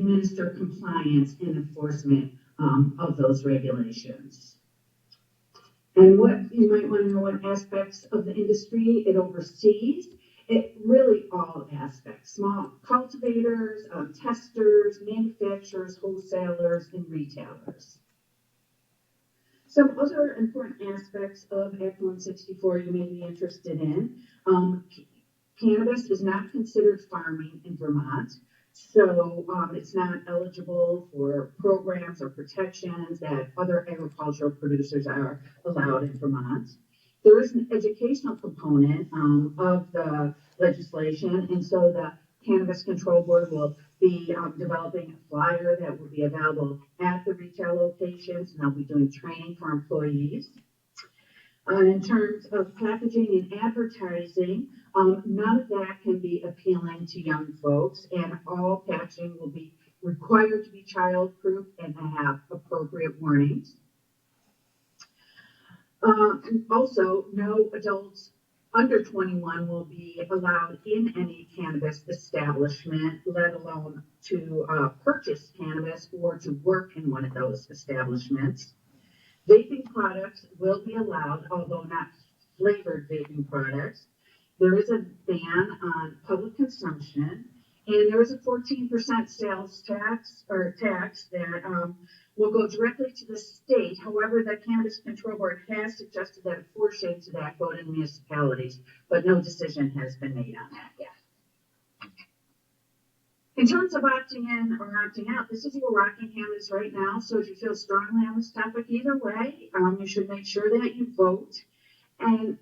administer compliance and enforcement of those regulations. And what you might want to know what aspects of the industry it oversees. It really all aspects, small cultivators, testers, manufacturers, wholesalers, and retailers. Some other important aspects of Act 164 you may be interested in. Cannabis is not considered farming in Vermont, so it's not eligible for programs or protections that other agricultural producers are allowed in Vermont. There is an educational component of the legislation, and so the Cannabis Control Board will be developing a flyer that will be available at the retail locations, and they'll be doing training for employees. In terms of packaging and advertising, none of that can be appealing to young folks, and all packaging will be required to be child-proof and have appropriate warnings. Also, no adults under 21 will be allowed in any cannabis establishment, let alone to purchase cannabis or to work in one of those establishments. Vaping products will be allowed, although not flavored vaping products. There is a ban on public consumption, and there is a 14% sales tax that will go directly to the state. However, the Cannabis Control Board has suggested that a portion to that go to municipalities, but no decision has been made on that yet. In terms of opting in or opting out, this is where Rockingham is right now. So if you feel strongly on this topic either way, you should make sure that you vote. And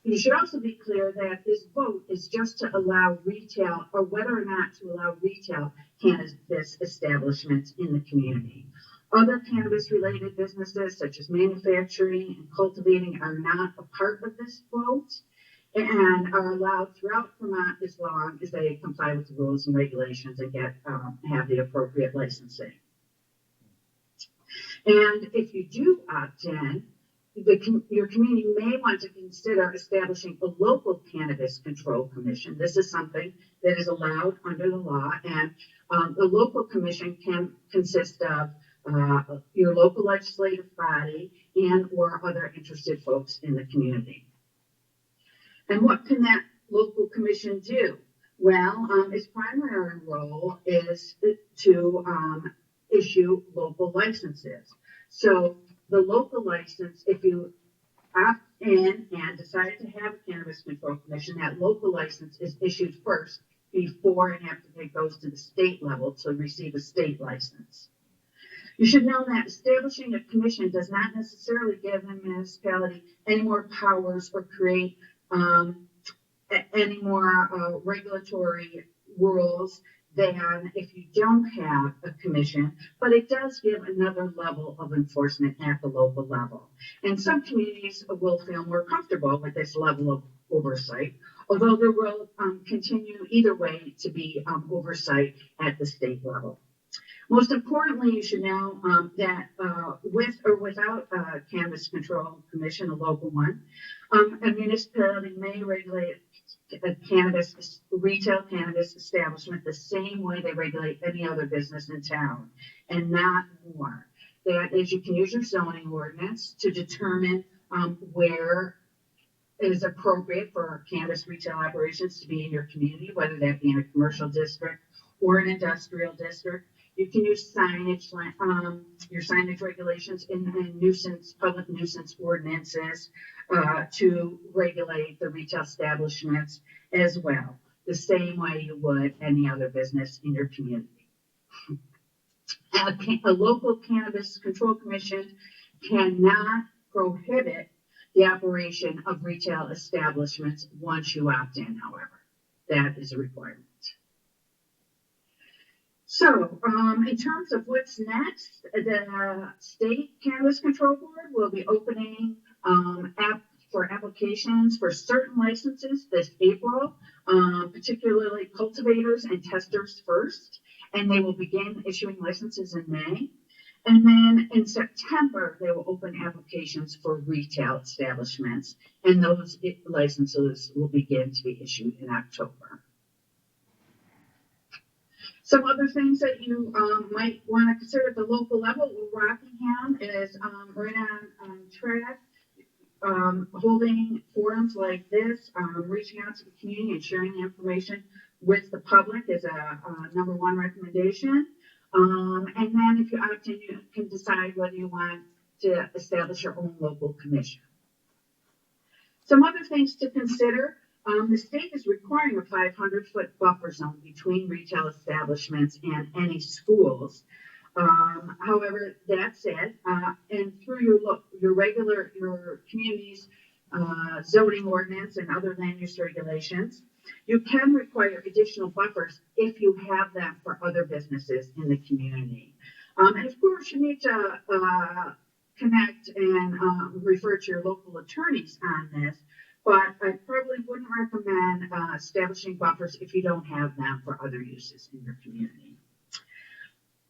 you should also be clear that this vote is just to allow retail, or whether or not to allow retail cannabis establishments in the community. Other cannabis-related businesses, such as manufacturing and cultivating, are not a part of this vote and are allowed throughout Vermont as long as they comply with the rules and regulations and have the appropriate licensing. And if you do opt in, your community may want to consider establishing a local cannabis control commission. This is something that is allowed under the law, and the local commission can consist of your local legislative body and or other interested folks in the community. And what can that local commission do? Well, its primary role is to issue local licenses. So the local license, if you opt in and decide to have a Cannabis Control Commission, that local license is issued first before it goes to the state level to receive a state license. You should know that establishing a commission does not necessarily give a municipality any more powers or create any more regulatory rules than if you don't have a commission, but it does give another level of enforcement at the local level. And some communities will feel more comfortable with this level of oversight, although there will continue either way to be oversight at the state level. Most importantly, you should know that with or without a Cannabis Control Commission, a local one, a municipality may regulate a retail cannabis establishment the same way they regulate any other business in town, and not more. That is, you can use your zoning ordinance to determine where it is appropriate for cannabis retail operations to be in your community, whether that be in a commercial district or an industrial district. You can use signage, your signage regulations and public nuisance ordinances to regulate the retail establishments as well, the same way you would any other business in your community. A local Cannabis Control Commission cannot prohibit the operation of retail establishments once you opt in, however. That is a requirement. So, in terms of what's next, the State Cannabis Control Board will be opening for applications for certain licenses this April, particularly cultivators and testers first, and they will begin issuing licenses in May. And then in September, they will open applications for retail establishments, and those licenses will begin to be issued in October. Some other things that you might want to consider at the local level, Rockingham is right on track, holding forums like this, reaching out to the community and sharing the information with the public is a number one recommendation. And then if you opt in, you can decide whether you want to establish your own local commission. Some other things to consider. The state is requiring a 500-foot buffer zone between retail establishments and any schools. However, that said, and through your community's zoning ordinance and other land use regulations, you can require additional buffers if you have them for other businesses in the community. And of course, you need to connect and refer to your local attorneys on this. But I probably wouldn't recommend establishing buffers if you don't have them for other uses in your community.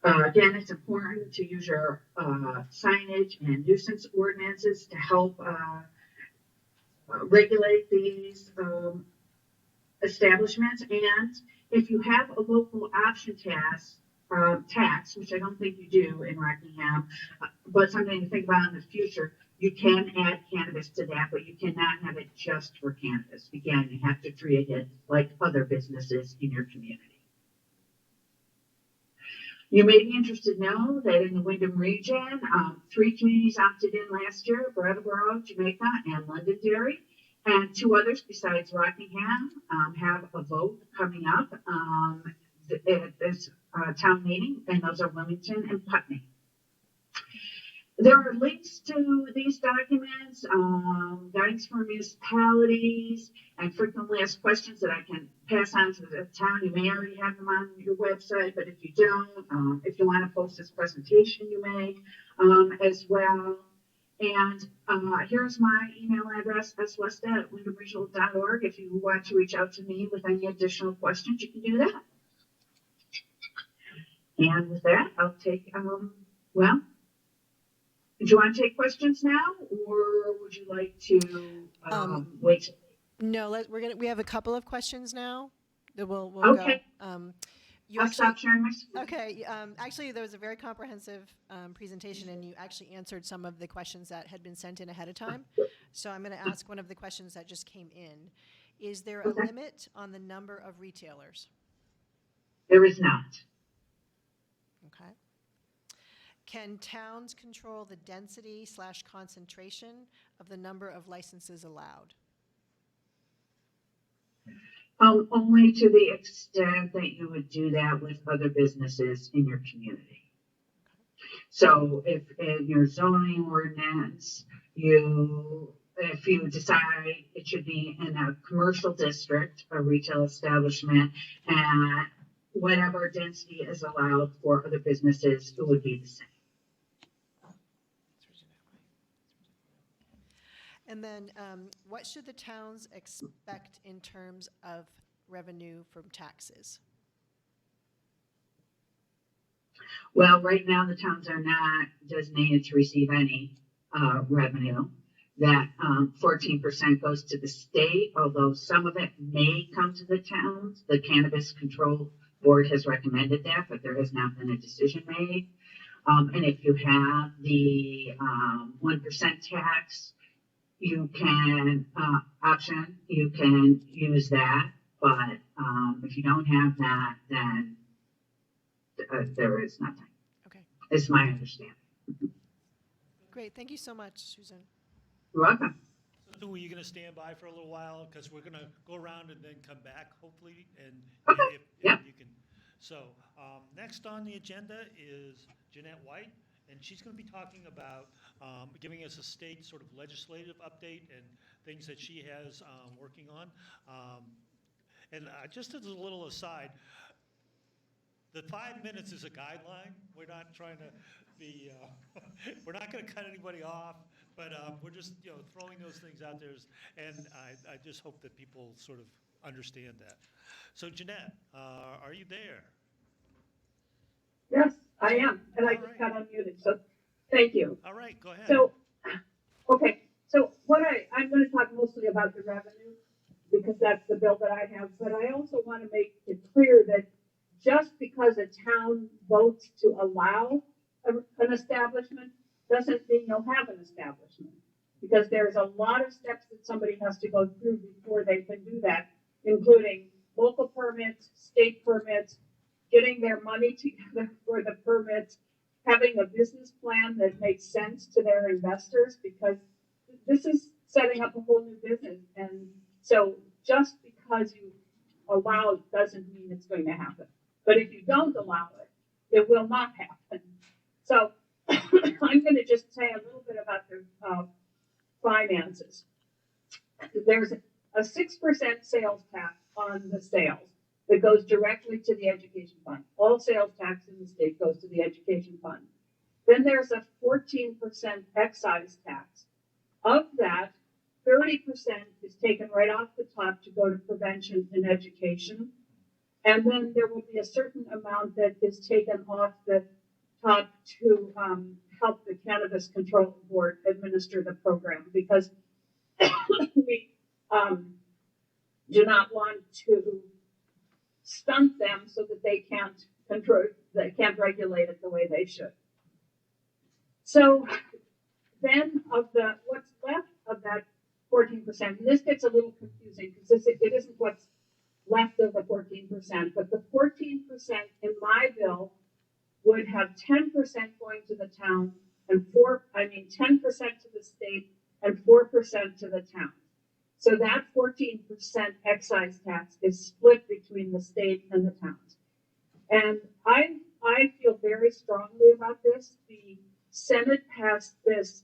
Again, it's important to use your signage and nuisance ordinances to help regulate these establishments. And if you have a local option tax, which I don't think you do in Rockingham, but something to think about in the future, you can add cannabis to that, but you cannot have it just for cannabis. Again, you have to treat it like other businesses in your community. You may be interested to know that in the Windham region, 3 communities opted in last year: Brattleboro, Jamaica, and Londonderry. And 2 others besides Rockingham have a vote coming up at this town meeting, and those are Wilmington and Putney. There are links to these documents, guidance for municipalities, and frequently asked questions that I can pass on to the town. You may already have them on your website, but if you don't, if you want to post this presentation, you may as well. And here's my email address, swesta@windhamregional.org. If you want to reach out to me with any additional questions, you can do that. And with that, I'll take, well, do you want to take questions now, or would you like to wait? No, we have a couple of questions now that we'll okay. go. I'll stop sharing my screen. Okay. Actually, there was a very comprehensive presentation, and you actually answered some of the questions that had been sent in ahead of time. So I'm going to ask one of the questions that just came in. Is there a limit on the number of retailers? There is not. Okay. Can towns control the density/concentration of the number of licenses allowed? Only to the extent that you would do that with other businesses in your community. So if in your zoning ordinance, if you decide it should be in a commercial district, a retail establishment, and whatever density is allowed for other businesses, it would be the same. And then what should the towns expect in terms of revenue from taxes? Well, right now the towns are not designated to receive any revenue. That 14% goes to the state, although some of it may come to the towns. The Cannabis Control Board has recommended that, but there has not been a decision made. And if you have the 1% tax, you can you can use that, but if you don't have that, then there is nothing. Okay. It's my understanding. Great. Thank you so much, Susan. You're welcome. So are you going to stand by for a little while? Because we're going to go around and then come back, hopefully. And okay. if yeah. you can. So next on the agenda is Jeanette White. And she's going to be talking about giving us a state sort of legislative update and things that she has working on. And just as a little aside, the 5 minutes is a guideline. We're not trying to be, we're not going to cut anybody off, but we're just throwing those things out there. And I just hope that people sort of understand that. So Jeanette, are you there? Yes, I am, and I just got unmuted, so thank you. All right, go ahead. So, okay, so I'm going to talk mostly about the revenue because that's the bill that I have, but I also want to make it clear that just because a town votes to allow an establishment doesn't mean you'll have an establishment. Because there's a lot of steps that somebody has to go through before they can do that, including local permits, state permits, getting their money together for the permits, having a business plan that makes sense to their investors, because this is setting up a whole new business. And so just because you allow it doesn't mean it's going to happen. But if you don't allow it, it will not happen. So I'm going to just say a little bit about the finances. There's a 6% sales tax on the sales that goes directly to the education fund. All sales tax in the state goes to the education fund. Then there's a 14% excise tax. Of that, 30% is taken right off the top to go to prevention and education. And then there will be a certain amount that is taken off the top to help the Cannabis Control Board administer the program, because we do not want to stunt them so that they can't regulate it the way they should. So then what's left of that 14%, and this gets a little confusing because it isn't what's left of the 14%, but the 14% in my bill would have 10% going to the town and 10% to the state and 4% to the town. So that 14% excise tax is split between the state and the towns. And I feel very strongly about this. The Senate passed this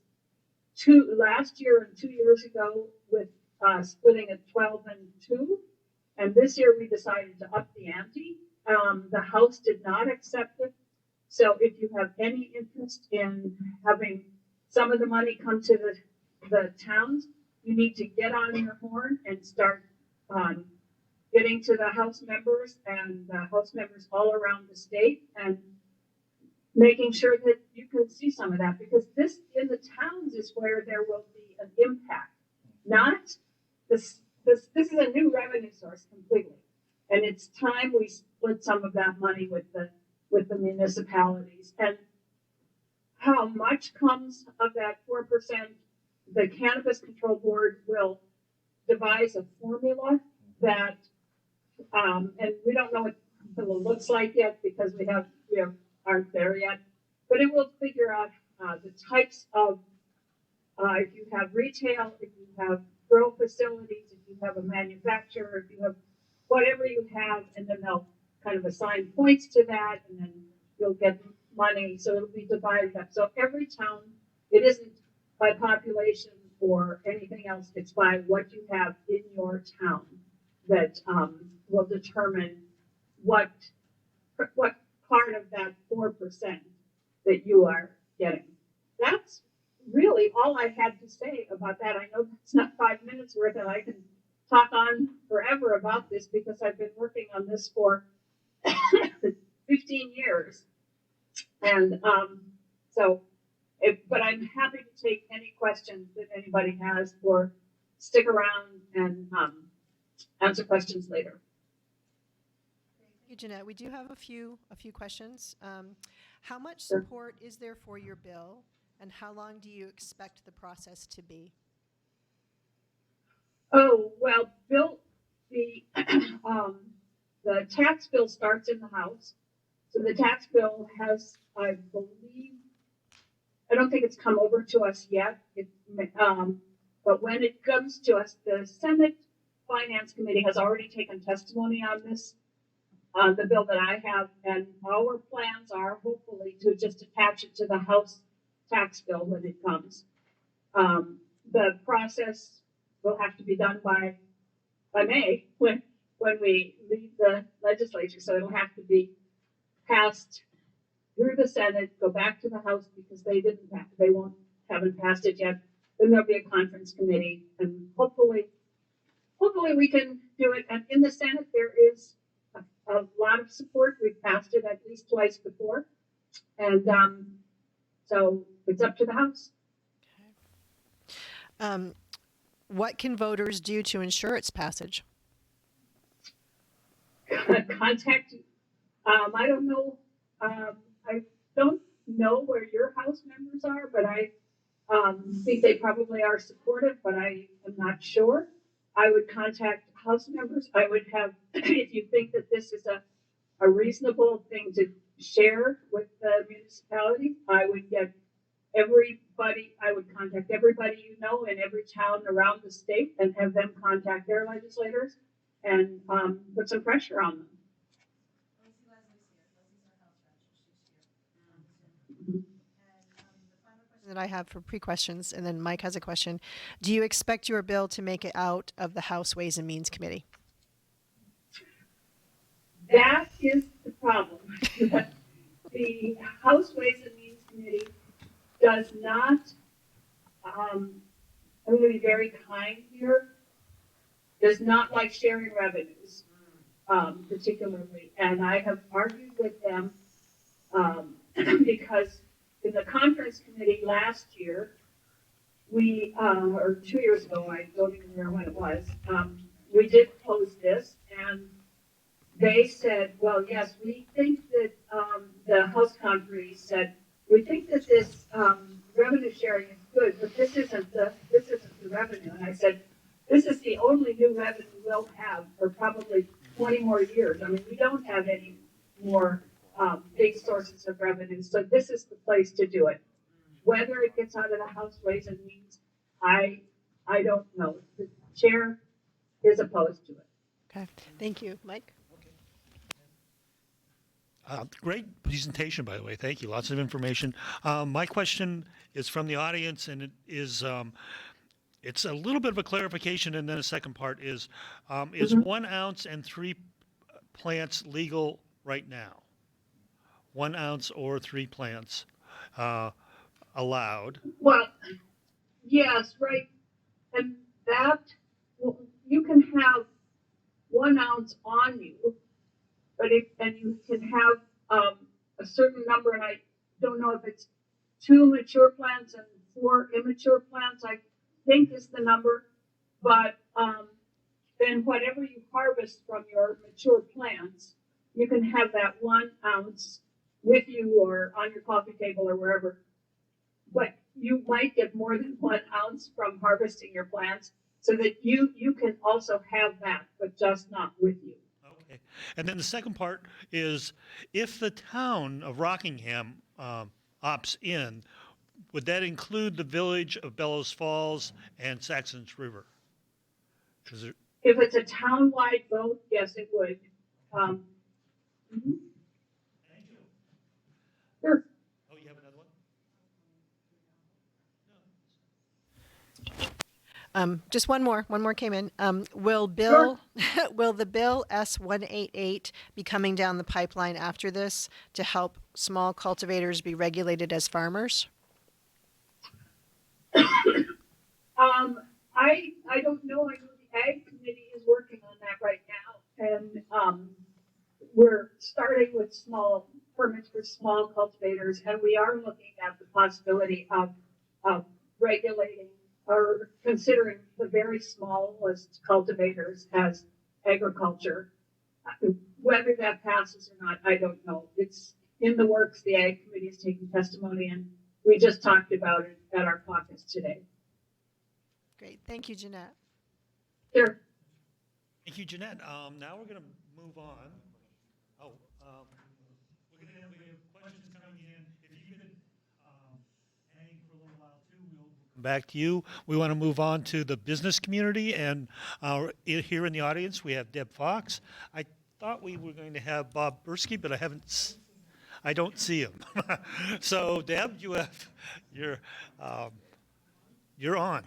last year and 2 years ago with splitting it 12 and 2. And this year we decided to up the ante. The House did not accept it. So if you have any interest in having some of the money come to the towns, you need to get on your horn and start getting to the House members and House members all around the state and making sure that you can see some of that, because this in the towns is where there will be an impact. Not this is a new revenue source completely, and it's time we split some of that money with the municipalities. And how much comes of that 4%? The Cannabis Control Board will devise a formula that, and we don't know what it looks like yet because we aren't there yet, but it will figure out the types of, if you have retail, if you have grow facilities, if you have a manufacturer, if you have whatever you have, and then they'll kind of assign points to that, and then you'll get money. So it'll be divided up. So every town, it isn't by population or anything else, it's by what you have in your town that will determine what part of that 4% that you are getting. That's really all I had to say about that. I know that's not 5 minutes worth, and I can talk on forever about this because I've been working on this for 15 years. And but I'm happy to take any questions that anybody has, or stick around and answer questions later. Thank you, Jeanette. We do have a few questions. How much support is there for your bill, and how long do you expect the process to be? Oh, well, the tax bill starts in the House. So the tax bill has, I believe, I don't think it's come over to us yet. But when it comes to us, the Senate Finance Committee has already taken testimony on this, the bill that I have, and our plans are hopefully to just attach it to the House tax bill when it comes. The process will have to be done by May when we leave the legislature. So it'll have to be passed through the Senate, go back to the House because they haven't passed it yet. Then there'll be a conference committee, and hopefully we can do it. And in the Senate, there is a lot of support. We've passed it at least twice before, and so it's up to the House. Okay. What can voters do to ensure its passage? Contact I don't know, I don't know where your House members are, but I think they probably are supportive, but I am not sure. I would contact House members. I would have, if you think that this is a reasonable thing to share with the municipality, I would get I would contact everybody you know in every town around the state and have them contact their legislators and put some pressure on them. That I have for pre-questions, and then Mike has a question. Do you expect your bill to make it out of the House Ways and Means Committee? That is the problem. The House Ways and Means Committee does not, I'm going to be very kind here, does not like sharing revenues, particularly. And I have argued with them because in the conference committee last year, we, or 2 years ago, I don't even remember when it was, we did pose this, and they said, well, yes, we think that, the House conferee said, we think that this revenue sharing is good, but this isn't the revenue. And I said, this is the only new revenue we'll have for probably 20 more years. I mean, we don't have any more big sources of revenue, so this is the place to do it. Whether it gets out of the House Ways and Means, I don't know. The chair is opposed to it. Okay, thank you. Mike? Great presentation, by the way. Thank you. Lots of information. My question is from the audience, and it is it's a little bit of a clarification, and then a second part is 1 ounce and 3 plants legal right now? 1 ounce or 3 plants allowed? Well, yes, right. And that, well, you can have 1 ounce on you, but and you can have a certain number, and I don't know if it's 2 mature plants and 4 immature plants, I think is the number, but then whatever you harvest from your mature plants, you can have that 1 ounce with you or on your coffee table or wherever. But you might get more than 1 ounce from harvesting your plants, so that you can also have that, but just not with you. Okay. And then the second part is, if the town of Rockingham opts in, would that include the village of Bellows Falls and Saxon's River? If it's a town-wide vote, yes, it would. Thank you. Sure. Oh, you have another one? Just one more. One more came in. Will the bill S188 be coming down the pipeline after this to help small cultivators be regulated as farmers? I don't know. I know the Ag Committee is working on that right now, and we're starting with small permits for small cultivators, and we are looking at the possibility of regulating or considering the very smallest cultivators as agriculture. Whether that passes or not, I don't know. It's in the works. The Ag Committee is taking testimony, and we just talked about it at our caucus today. Great. Thank you, Jeanette. Sure. Thank you, Jeanette. Now we're going to move on. We're going to have questions coming in. If you could hang for a little while too, we'll come back to you. We want to move on to the business community, and here in the audience we have Deb Fox. I thought we were going to have Bob Bursky, but I don't see him. So Deb, you're on.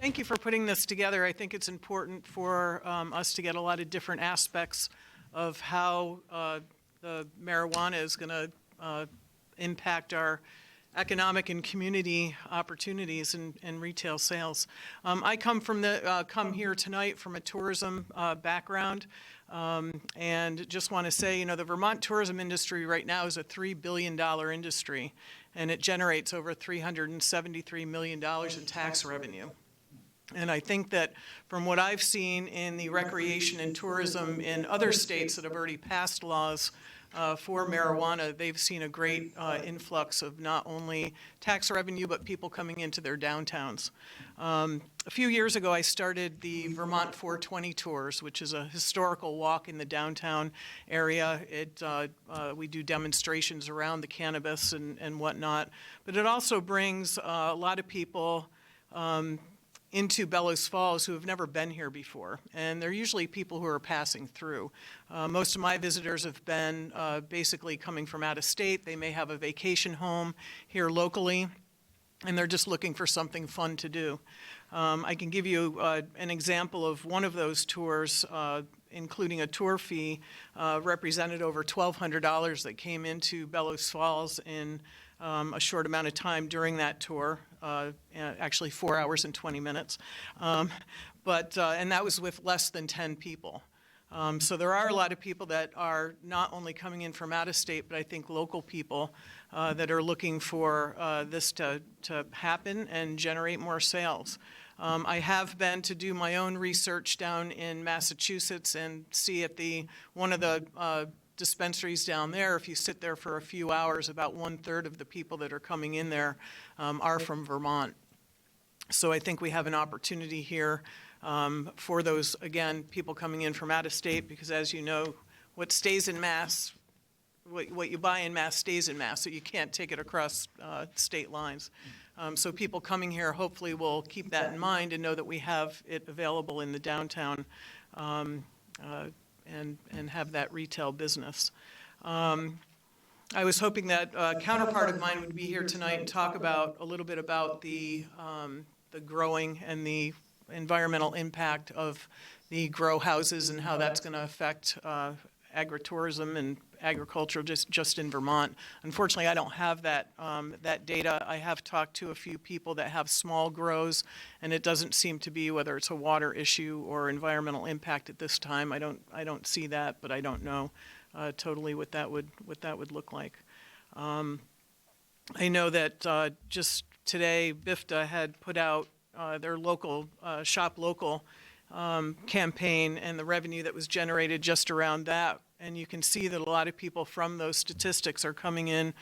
Thank you for putting this together. I think it's important for us to get a lot of different aspects of how the marijuana is going to impact our economic and community opportunities and retail sales. I come here tonight from a tourism background, and just want to say, the Vermont tourism industry right now is a $3 billion industry, and it generates over $373 million in tax revenue. And I think that from what I've seen in the recreation and tourism in other states that have already passed laws for marijuana, they've seen a great influx of not only tax revenue, but people coming into their downtowns. A few years ago, I started the Vermont 420 tours, which is a historical walk in the downtown area. We do demonstrations around the cannabis and whatnot, but it also brings a lot of people into Bellows Falls who have never been here before. And they're usually people who are passing through. Most of my visitors have been basically coming from out of state. They may have a vacation home here locally, and they're just looking for something fun to do. I can give you an example of one of those tours, including a tour fee, represented over $1,200 that came into Bellows Falls in a short amount of time during that tour, actually 4 hours and 20 minutes. And that was with less than 10 people. So there are a lot of people that are not only coming in from out of state, but I think local people that are looking for this to happen and generate more sales. I have been to do my own research down in Massachusetts and see at one of the dispensaries down there, if you sit there for a few hours, about 1/3 of the people that are coming in there are from Vermont. So I think we have an opportunity here for those, again, people coming in from out of state, because as you know, what stays in Mass, what you buy in Mass stays in Mass, so you can't take it across state lines. So people coming here hopefully will keep that in mind and know that we have it available in the downtown and have that retail business. I was hoping that a counterpart of mine would be here tonight and talk about a little bit about the growing and the environmental impact of the grow houses and how that's going to affect agritourism and agriculture just in Vermont. Unfortunately, I don't have that data. I have talked to a few people that have small grows, and it doesn't seem to be whether it's a water issue or environmental impact at this time. I don't see that, but I don't know totally what that would look like. I know that just today, BIFTA had put out their local Shop Local campaign and the revenue that was generated just around that. And you can see that a lot of people from those statistics are coming in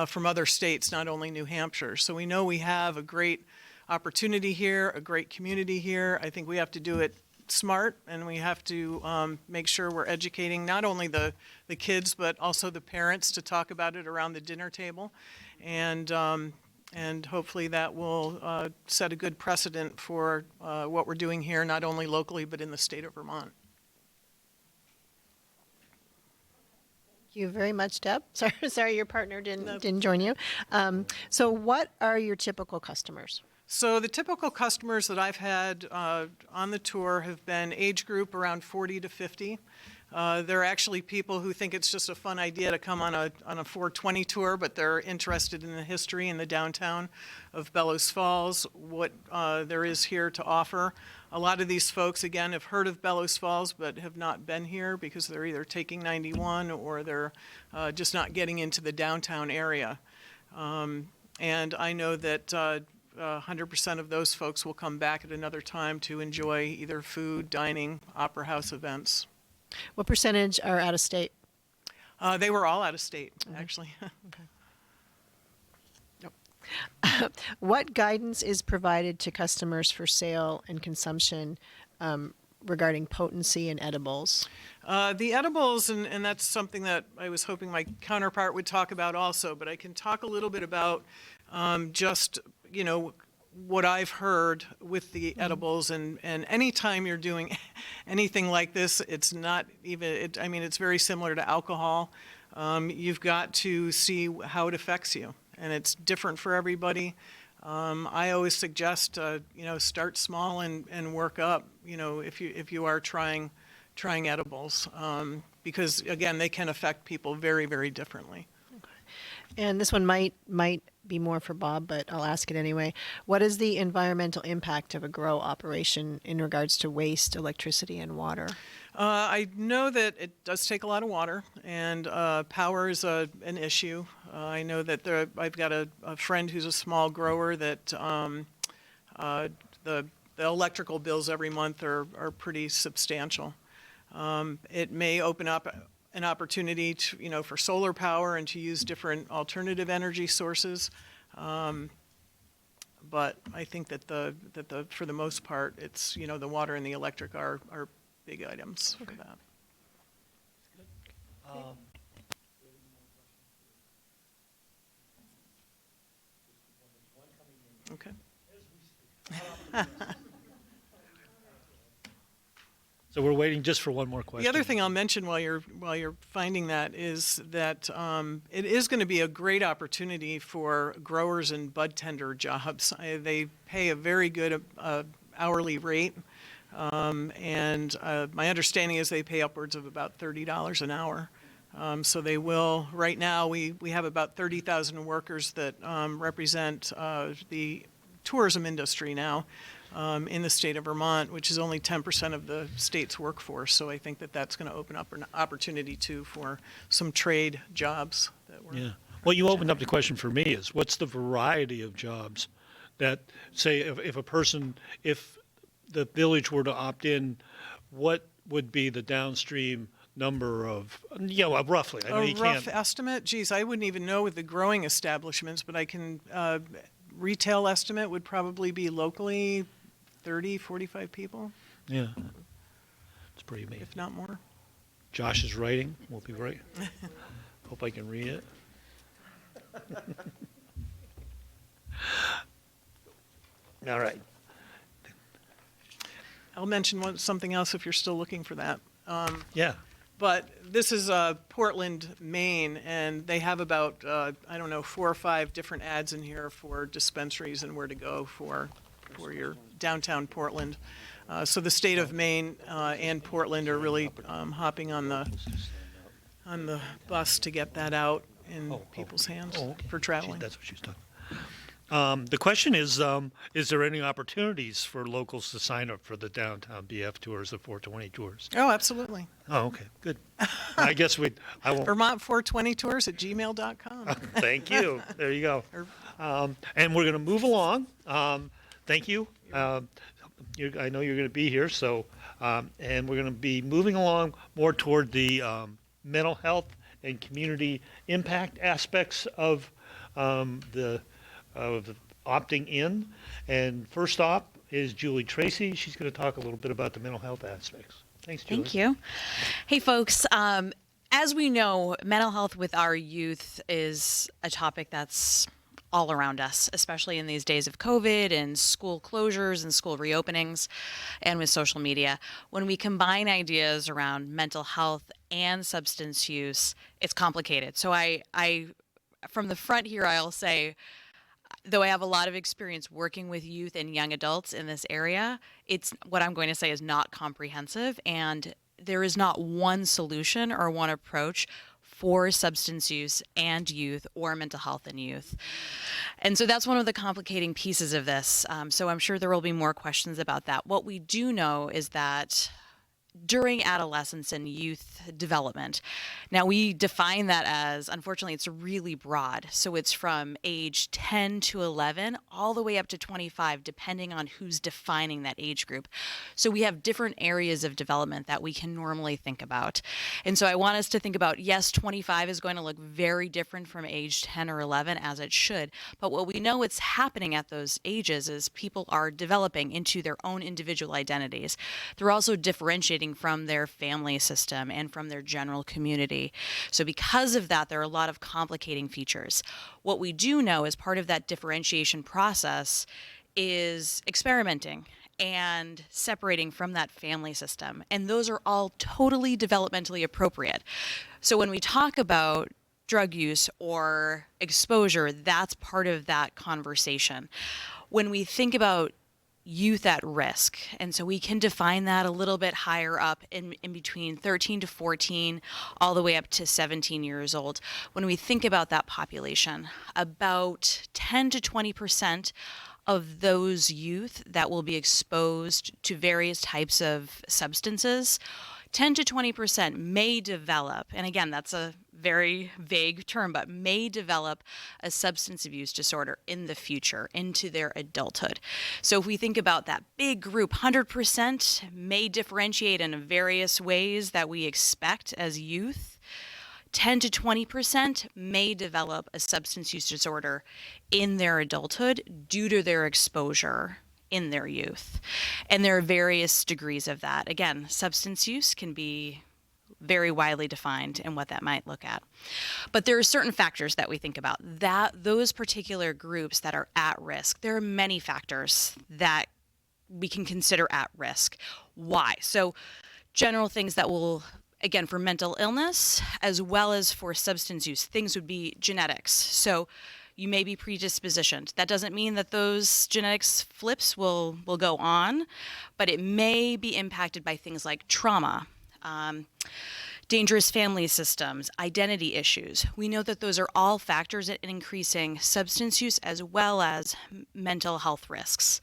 from other states, not only New Hampshire. So we know we have a great opportunity here, a great community here. I think we have to do it smart, and we have to make sure we're educating not only the kids, but also the parents to talk about it around the dinner table. And hopefully that will set a good precedent for what we're doing here, not only locally, but in the state of Vermont. Thank you very much, Deb. Sorry your partner didn't join you. So what are your typical customers? So the typical customers that I've had on the tour have been age group around 40 to 50. They're actually people who think it's just a fun idea to come on a 420 tour, but they're interested in the history in the downtown of Bellows Falls, what there is here to offer. A lot of these folks, again, have heard of Bellows Falls, but have not been here because they're either taking 91 or they're just not getting into the downtown area. And I know that 100% of those folks will come back at another time to enjoy either food, dining, opera house events. What percentage are out of state? They were all out of state, actually. Okay. Yep. What guidance is provided to customers for sale and consumption regarding potency and edibles? The edibles, and that's something that I was hoping my counterpart would talk about also, but I can talk a little bit about just, what I've heard with the edibles, and anytime you're doing anything like this, it's not even, it's very similar to alcohol. You've got to see how it affects you, and it's different for everybody. I always suggest, start small and work up, if you are trying edibles, because again, they can affect people very, very differently. Okay. And this one might be more for Bob, but I'll ask it anyway. What is the environmental impact of a grow operation in regards to waste, electricity, and water? I know that it does take a lot of water, and power is an issue. I know that I've got a friend who's a small grower that the the electrical bills every month are pretty substantial. It may open up an opportunity to, for solar power and to use different alternative energy sources. But I think that for the most part, it's, the water and the electric are big items for that. Okay. So we're waiting just for one more question. The other thing I'll mention while you're finding that is that it is going to be a great opportunity for growers and bud tender jobs. They pay a very good hourly rate, and my understanding is they pay upwards of about $30 an hour. So they will. Right now, we have about 30,000 workers that represent the tourism industry now. In the state of Vermont, which is only 10% of the state's workforce. So I think that that's going to open up an opportunity too for some trade jobs. Yeah. Well, you opened up the question for me is what's the variety of jobs that, say, if the village were to opt in, what would be the downstream number of, roughly? I know a rough estimate? Geez, I wouldn't even know with the growing establishments, but I can, retail estimate would probably be locally 30, 45 people. Yeah. It's pretty amazing. If not more. Josh is writing. We'll be right. Hope I can read it. All right. I'll mention something else if you're still looking for that. Yeah. But this is Portland, Maine, and they have about, 4 or 5 different ads in here for dispensaries and where to go for your downtown Portland. So the state of Maine and Portland are really hopping on the bus to get that out in people's hands for traveling. That's what she's talking about. The question is there any opportunities for locals to sign up for the downtown BF tours, the 420 tours? Oh, absolutely. Oh, okay, good. I guess I won't. Vermont420tours at gmail.com. Thank you. There you go. And we're going to move along. Thank you. I know you're going to be here, so and we're going to be moving along more toward the mental health and community impact aspects of the opting in. And first off is Julie Tracy. She's going to talk a little bit about the mental health aspects. Thanks, Julie. Thank you. Hey, folks. As we know, mental health with our youth is a topic that's all around us, especially in these days of COVID and school closures and school reopenings and with social media. When we combine ideas around mental health and substance use, it's complicated. So I from the front here, I'll say, though I have a lot of experience working with youth and young adults in this area, it's what I'm going to say is not comprehensive, and there is not one solution or one approach for substance use and youth or mental health in youth. And so that's one of the complicating pieces of this. So I'm sure there will be more questions about that. What we do know is that during adolescence and youth development. Now, we define that as, unfortunately, it's really broad. So it's from age 10 to 11 all the way up to 25, depending on who's defining that age group. So we have different areas of development that we can normally think about. And so I want us to think about, yes, 25 is going to look very different from age 10 or 11, as it should. But what we know it's happening at those ages is people are developing into their own individual identities. They're also differentiating from their family system and from their general community. So because of that, there are a lot of complicating features. What we do know as part of that differentiation process is experimenting and separating from that family system. And those are all totally developmentally appropriate. So when we talk about drug use or exposure, that's part of that conversation. When we think about youth at risk, and so we can define that a little bit higher up in between 13 to 14 all the way up to 17 years old. When we think about that population, about 10 to 20% of those youth that will be exposed to various types of substances 10 to 20% may develop, and again, that's a very vague term, but may develop a substance abuse disorder in the future, into their adulthood. So if we think about that big group, 100% may differentiate in various ways that we expect as youth. 10 to 20% may develop a substance use disorder in their adulthood due to their exposure in their youth. And there are various degrees of that. Again, substance use can be very widely defined in what that might look at. But there are certain factors that we think about, that those particular groups that are at risk. There are many factors that we can consider at risk. Why? So general things that will, again, for mental illness as well as for substance use, things would be genetics. So you may be predispositioned. That doesn't mean that those genetics flips will go on, but it may be impacted by things like trauma, dangerous family systems, identity issues. We know that those are all factors in increasing substance use as well as mental health risks.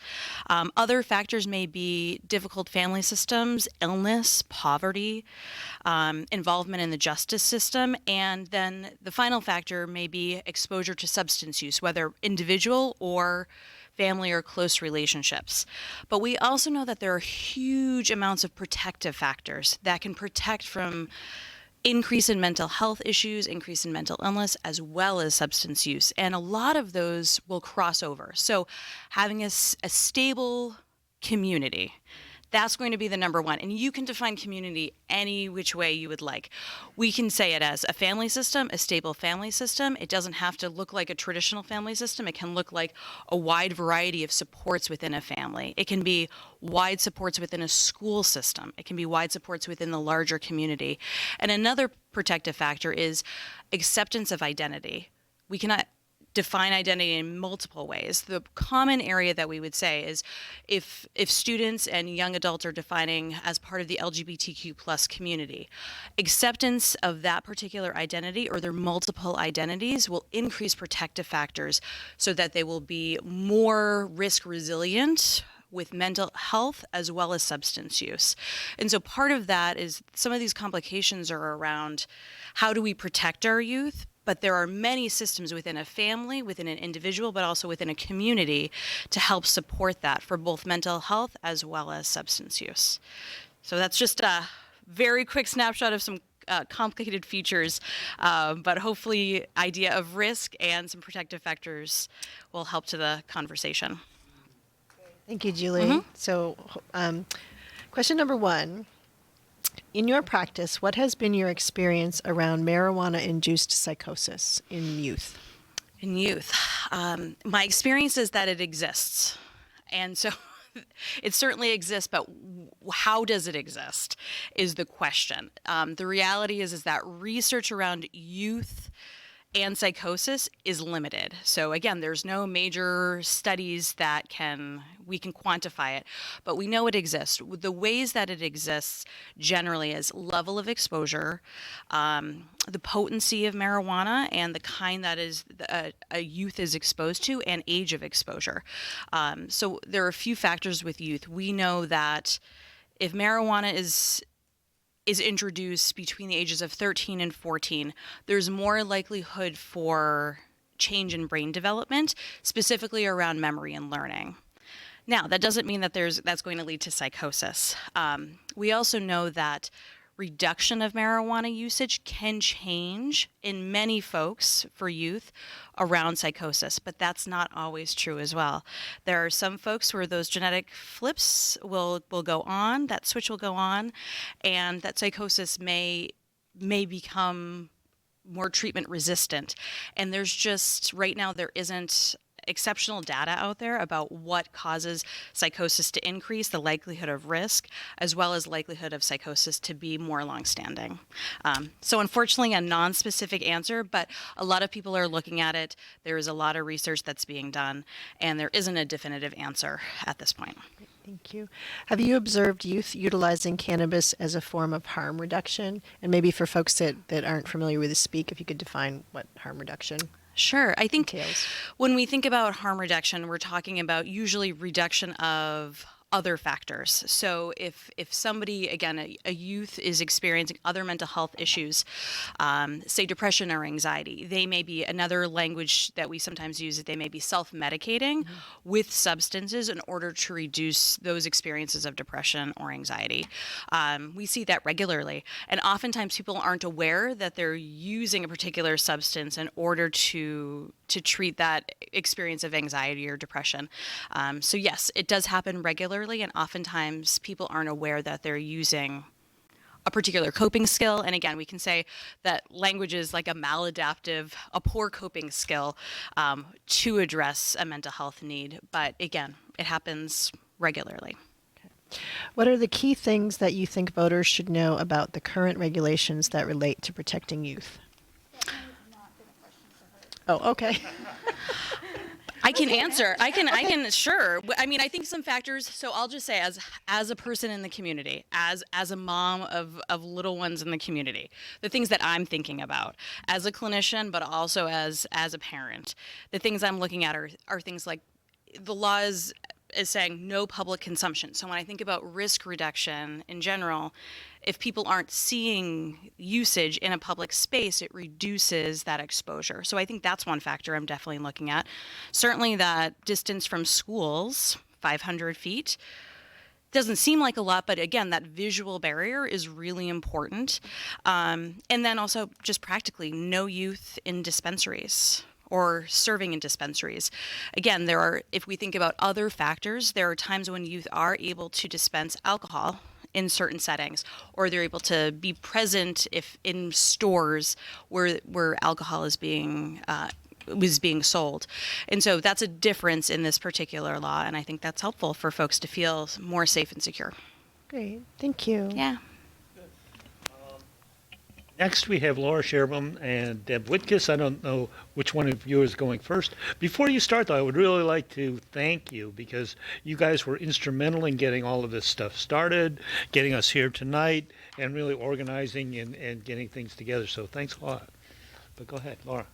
Other factors may be difficult family systems, illness, poverty, involvement in the justice system, and then the final factor may be exposure to substance use, whether individual or family or close relationships. But we also know that there are huge amounts of protective factors that can protect from increase in mental health issues, increase in mental illness, as well as substance use. And a lot of those will cross over. So having a stable community, that's going to be the number one. And you can define community any which way you would like. We can say it as a family system, a stable family system. It doesn't have to look like a traditional family system. It can look like a wide variety of supports within a family. It can be wide supports within a school system. It can be wide supports within the larger community. And another protective factor is acceptance of identity. We cannot define identity in multiple ways. The common area that we would say is if students and young adults are defining as part of the LGBTQ plus community, acceptance of that particular identity or their multiple identities will increase protective factors so that they will be more risk resilient with mental health as well as substance use. And so part of that is some of these complications are around how do we protect our youth. But there are many systems within a family, within an individual, but also within a community to help support that for both mental health as well as substance use. So that's just a very quick snapshot of some complicated features, but hopefully idea of risk and some protective factors will help to the conversation. Thank you, Julie. So question number one. In your practice, what has been your experience around marijuana-induced psychosis in youth? In youth, my experience is that it exists. And so it certainly exists, but how does it exist is the question. The reality is that research around youth and psychosis is limited. So again, there's no major studies that we can quantify it, but we know it exists. The ways that it exists generally is level of exposure, the potency of marijuana and the kind that is a youth is exposed to, and age of exposure. So there are a few factors with youth. We know that if marijuana is introduced between the ages of 13 and 14, there's more likelihood for change in brain development, specifically around memory and learning. Now, that doesn't mean that that's going to lead to psychosis. We also know that reduction of marijuana usage can change in many folks for youth around psychosis, but that's not always true as well. There are some folks where those genetic flips will go on, that switch will go on, and that psychosis may become more treatment resistant. And there's just, right now, there isn't exceptional data out there about what causes psychosis to increase, the likelihood of risk, as well as likelihood of psychosis to be more longstanding. So unfortunately, a non-specific answer, but a lot of people are looking at it. There is a lot of research that's being done, and there isn't a definitive answer at this point. Thank you. Have you observed youth utilizing cannabis as a form of harm reduction? And maybe for folks that aren't familiar with the speak, if you could define what harm reduction Sure. I think entails. when we think about harm reduction, we're talking about usually reduction of other factors. So if somebody, again, a youth is experiencing other mental health issues, say depression or anxiety, they may be, another language that we sometimes use, is they may be self-medicating with substances in order to reduce those experiences of depression or anxiety. We see that regularly, and oftentimes people aren't aware that they're using a particular substance in order to treat that experience of anxiety or depression. So yes, it does happen regularly, and oftentimes people aren't aware that they're using a particular coping skill. And again, we can say that language is like a maladaptive, a poor coping skill to address a mental health need. But again, it happens regularly. What are the key things that you think voters should know about the current regulations that relate to protecting youth? Oh, okay. I can answer. I can, sure. I mean, I think some factors, so I'll just say as a person in the community, as a mom of little ones in the community, the things that I'm thinking about as a clinician, but also as a parent, the things I'm looking at are things like the law is saying no public consumption. So when I think about risk reduction in general, if people aren't seeing usage in a public space, it reduces that exposure. So I think that's one factor I'm definitely looking at. Certainly that distance from schools, 500 feet, doesn't seem like a lot, but again, that visual barrier is really important. And then also just practically no youth in dispensaries or serving in dispensaries. Again, if we think about other factors, there are times when youth are able to dispense alcohol in certain settings, or they're able to be present if in stores where alcohol is being sold. And so that's a difference in this particular law, and I think that's helpful for folks to feel more safe and secure. Great, thank you. Yeah. Next, we have Laura Sherman and Deb Whitkiss. I don't know which one of you is going first. Before you start, though, I would really like to thank you because you guys were instrumental in getting all of this stuff started, getting us here tonight, and really organizing and getting things together. So thanks a lot. But go ahead, Laura.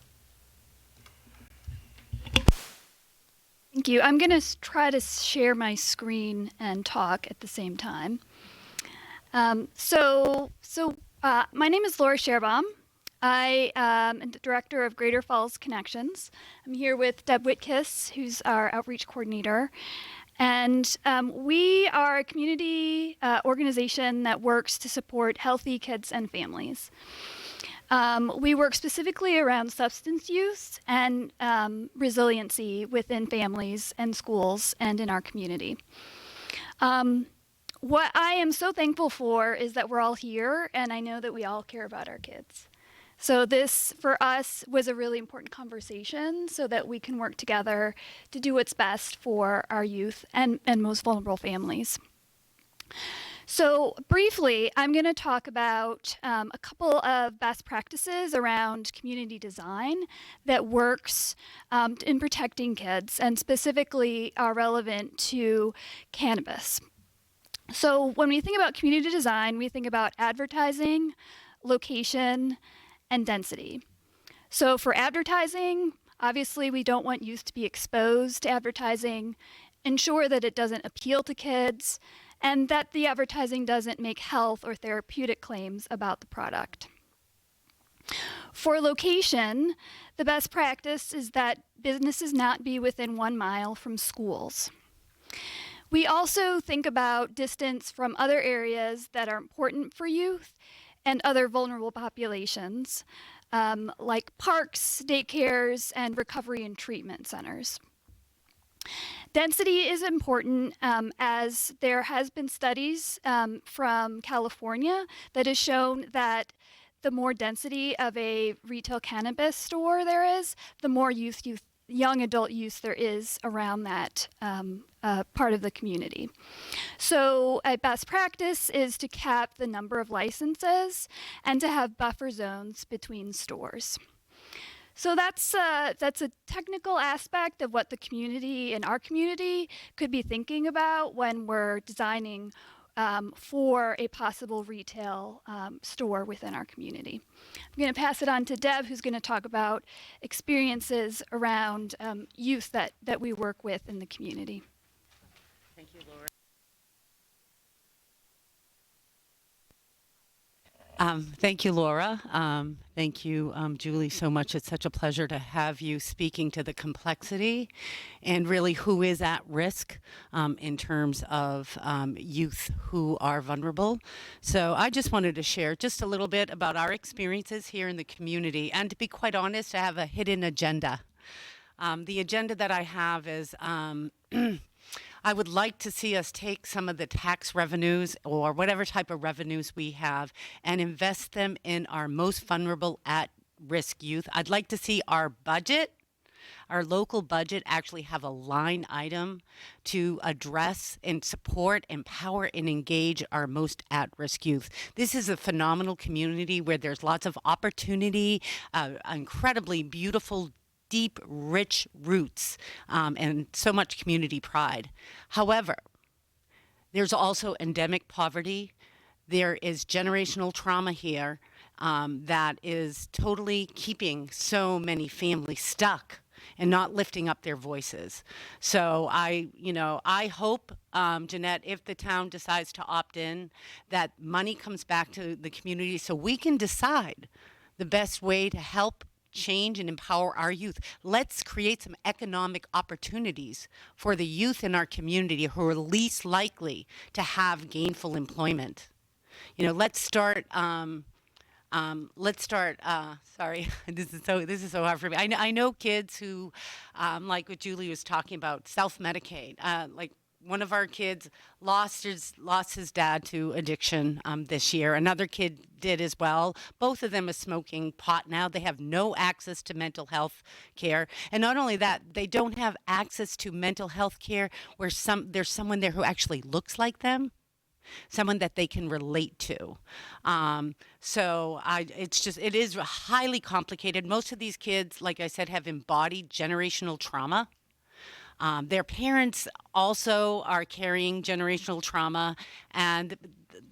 Thank you. I'm going to try to share my screen and talk at the same time. My name is Laura Sherbaum. I am the director of Greater Falls Connections. I'm here with Deb Whitkiss, who's our outreach coordinator. And we are a community organization that works to support healthy kids and families. We work specifically around substance use and resiliency within families and schools and in our community. What I am so thankful for is that we're all here, and I know that we all care about our kids. So this, for us, was a really important conversation so that we can work together to do what's best for our youth and most vulnerable families. So briefly, I'm going to talk about a couple of best practices around community design that works in protecting kids and specifically are relevant to cannabis. So when we think about community design, we think about advertising, location, and density. So for advertising, obviously we don't want youth to be exposed to advertising, ensure that it doesn't appeal to kids, and that the advertising doesn't make health or therapeutic claims about the product. For location, the best practice is that businesses not be within 1 mile from schools. We also think about distance from other areas that are important for youth and other vulnerable populations, like parks, daycares, and recovery and treatment centers. Density is important as there has been studies from California that has shown that the more density of a retail cannabis store there is, the more young adult use there is around that part of the community. So a best practice is to cap the number of licenses and to have buffer zones between stores. So that's a technical aspect of what the community in our community could be thinking about when we're designing for a possible retail store within our community. I'm going to pass it on to Deb, who's going to talk about experiences around youth that we work with in the community. Thank you, Laura. Thank you, Laura. Thank you, Julie, so much. It's such a pleasure to have you speaking to the complexity and really who is at risk in terms of youth who are vulnerable. So I just wanted to share just a little bit about our experiences here in the community. And to be quite honest, I have a hidden agenda. The agenda that I have is I would like to see us take some of the tax revenues or whatever type of revenues we have and invest them in our most vulnerable at-risk youth. I'd like to see our budget, our local budget, actually have a line item to address and support, empower, and engage our most at-risk youth. This is a phenomenal community where there's lots of opportunity, incredibly beautiful, deep, rich roots, and so much community pride. However, there's also endemic poverty. There is generational trauma here that is totally keeping so many families stuck and not lifting up their voices. So I hope, Jeanette, if the town decides to opt in, that money comes back to the community so we can decide the best way to help change and empower our youth. Let's create some economic opportunities for the youth in our community who are least likely to have gainful employment. Let's start. Sorry, this is so hard for me. I know kids who, like what Julie was talking about, self-medicate. Like one of our kids lost his dad to addiction this year. Another kid did as well. Both of them are smoking pot now. They have no access to mental health care. And not only that, they don't have access to mental health care where there's someone there who actually looks like them, someone that they can relate to. It is highly complicated. Most of these kids, like I said, have embodied generational trauma. Their parents also are carrying generational trauma. And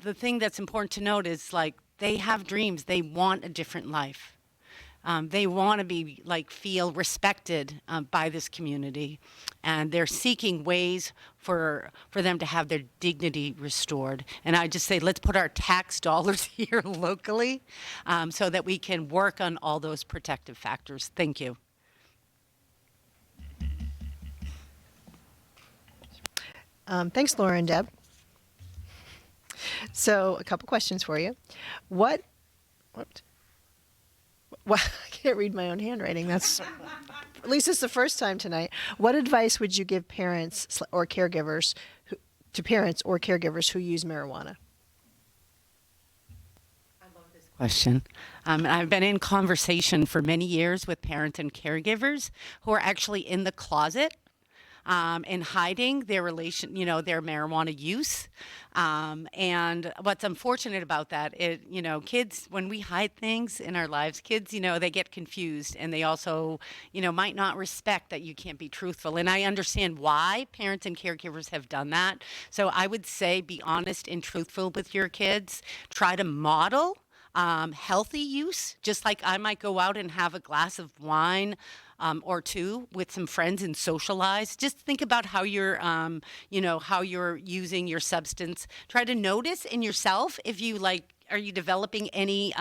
the thing that's important to note is they have dreams. They want a different life. They want to feel respected by this community. And they're seeking ways for them to have their dignity restored. And I just say, let's put our tax dollars here locally so that we can work on all those protective factors. Thank you. Thanks, Laura and Deb. So, a couple questions for you. Well, I can't read my own handwriting. At least it's the first time tonight. What advice would you give parents or caregivers who use marijuana? Question. I've been in conversation for many years with parents and caregivers who are actually in the closet and hiding their their marijuana use. And what's unfortunate about that is, kids, when we hide things in our lives, kids, they get confused and they also, might not respect that you can't be truthful. And I understand why parents and caregivers have done that. So I would say be honest and truthful with your kids. Try to model healthy use, just like I might go out and have a glass of wine or two with some friends and socialize. Just think about how you're, how you're using your substance. Try to notice in yourself if you are you developing any,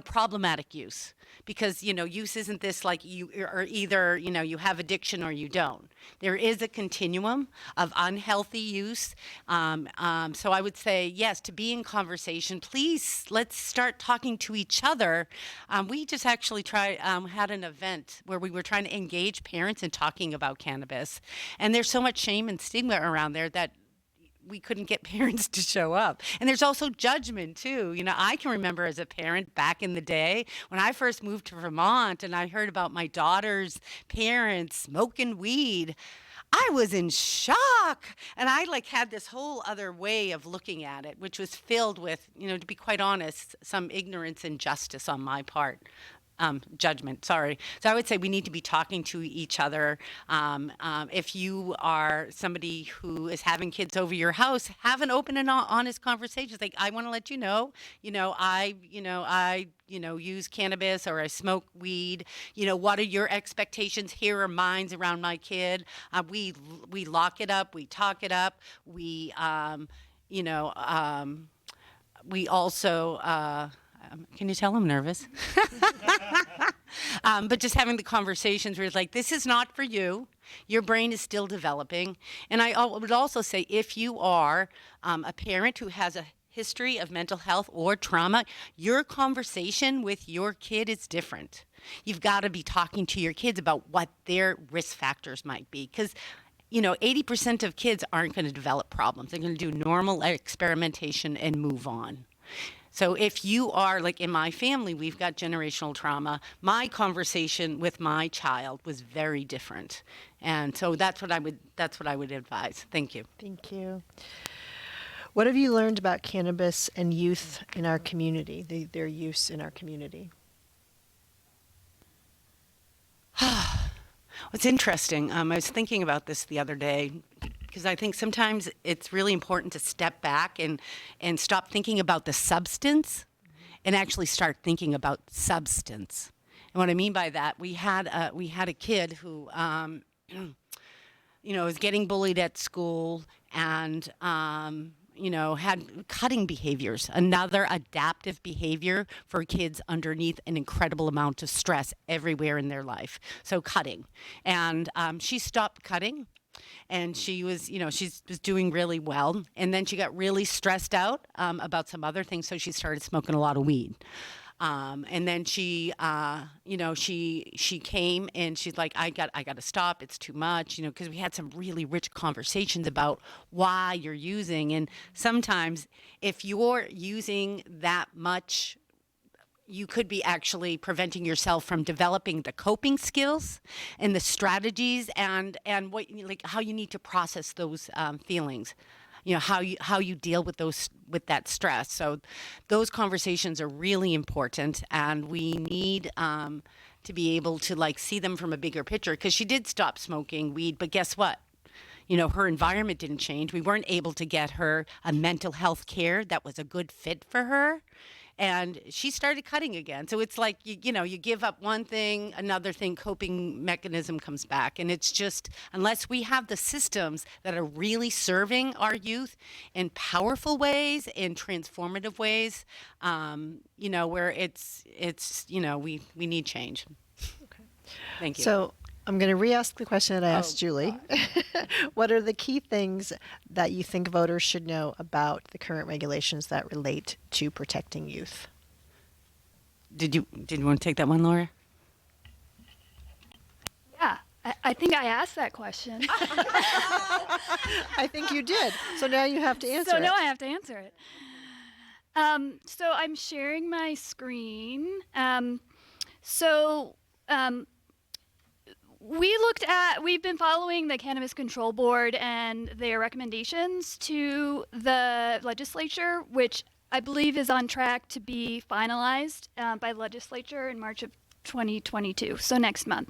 problematic use? Because, use isn't this like you are either, you have addiction or you don't. There is a continuum of unhealthy use. So I would say, yes, to be in conversation, please, let's start talking to each other. We just actually had an event where we were trying to engage parents in talking about cannabis. And there's so much shame and stigma around there that we couldn't get parents to show up. And there's also judgment too. I can remember as a parent back in the day when I first moved to Vermont and I heard about my daughter's parents smoking weed. I was in shock. And I had this whole other way of looking at it, which was filled with, to be quite honest, some ignorance and injustice on my part. Judgment, sorry. So I would say we need to be talking to each other. If you are somebody who is having kids over your house, have an open and honest conversation. Like, I want to let you know, I use cannabis or I smoke weed. What are your expectations? Here are mine around my kid. We lock it up. We talk it up. we also, can you tell I'm nervous? But just having the conversations where it's like, this is not for you. Your brain is still developing. And would also say, if you are a parent who has a history of mental health or trauma, your conversation with your kid is different. You've got to be talking to your kids about what their risk factors might be. Because 80% of kids aren't going to develop problems. They're going to do normal experimentation and move on. So if you are, like in my family, we've got generational trauma. My conversation with my child was very different. And so that's what I would advise. Thank you. Thank you. What have you learned about cannabis and youth in our community, their use in our community? It's interesting. I was thinking about this the other day because I think sometimes it's really important to step back and stop thinking about the substance and actually start thinking about substance. And what I mean by that, we had a kid who, was getting bullied at school and, had cutting behaviors, another adaptive behavior for kids underneath an incredible amount of stress everywhere in their life. So cutting. And she stopped cutting. And she was, she was doing really well. And then she got really stressed out about some other things. So she started smoking a lot of weed. And then she came and she's like, I got to stop. It's too much, because we had some really rich conversations about why you're using. And sometimes if you're using that much, you could be actually preventing yourself from developing the coping skills and the strategies and what how you need to process those feelings. How you deal with that stress. So those conversations are really important, and we need to be able to see them from a bigger picture, because she did stop smoking weed, but guess what? Her environment didn't change. We weren't able to get her a mental health care that was a good fit for her. And she started cutting again. So it's like, you give up one thing, another thing, coping mechanism comes back. And it's just, unless we have the systems that are really serving our youth in powerful ways, in transformative ways, where it's we need change. Okay. Thank you. So I'm going to re-ask the question that I asked Julie. What are the key things that you think voters should know about the current regulations that relate to protecting youth? Did you want to take that one, Laura? Yeah, I think I asked that question. I think you did. So now you have to answer So it. now I have to answer it. So I'm sharing my screen. We've been following the Cannabis Control Board and their recommendations to the legislature, which I believe is on track to be finalized by the legislature in March of 2022, so next month.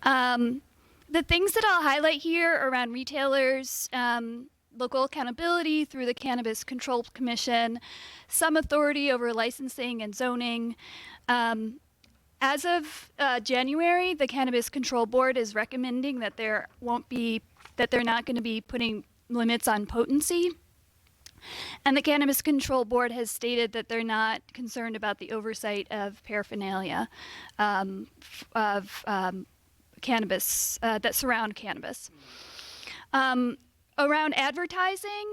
The things that I'll highlight here around retailers, local accountability through the Cannabis Control Commission, some authority over licensing and zoning. As of January, the Cannabis Control Board is recommending that they're not going to be putting limits on potency. And the Cannabis Control Board has stated that they're not concerned about the oversight of paraphernalia of cannabis that surround cannabis. Around advertising,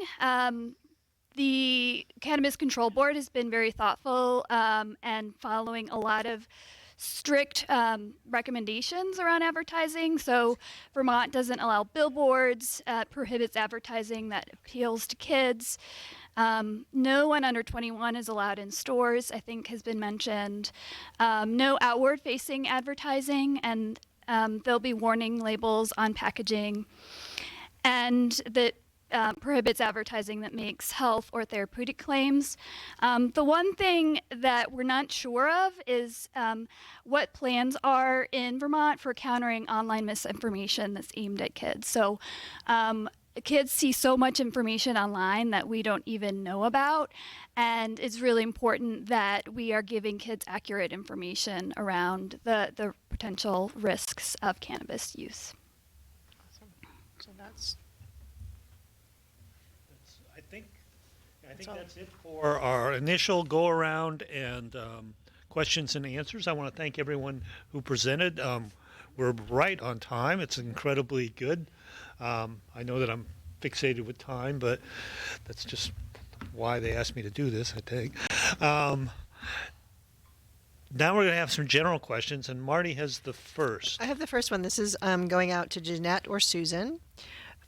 the Cannabis Control Board has been very thoughtful and following a lot of strict recommendations around advertising. So Vermont doesn't allow billboards, prohibits advertising that appeals to kids. No one under 21 is allowed in stores, I think has been mentioned. No outward-facing advertising, and there'll be warning labels on packaging. And that prohibits advertising that makes health or therapeutic claims. The one thing that we're not sure of is what plans are in Vermont for countering online misinformation that's aimed at kids. So kids see so much information online that we don't even know about, and it's really important that we are giving kids accurate information around the potential risks of cannabis use. So that's I think I think that's it for our initial go-around and questions and answers. I want to thank everyone who presented. We're right on time. It's incredibly good. I know that I'm fixated with time, but that's just why they asked me to do this, I think. Now we're going to have some general questions, and Marty has the first. I have the first one. This is going out to Jeanette or Susan.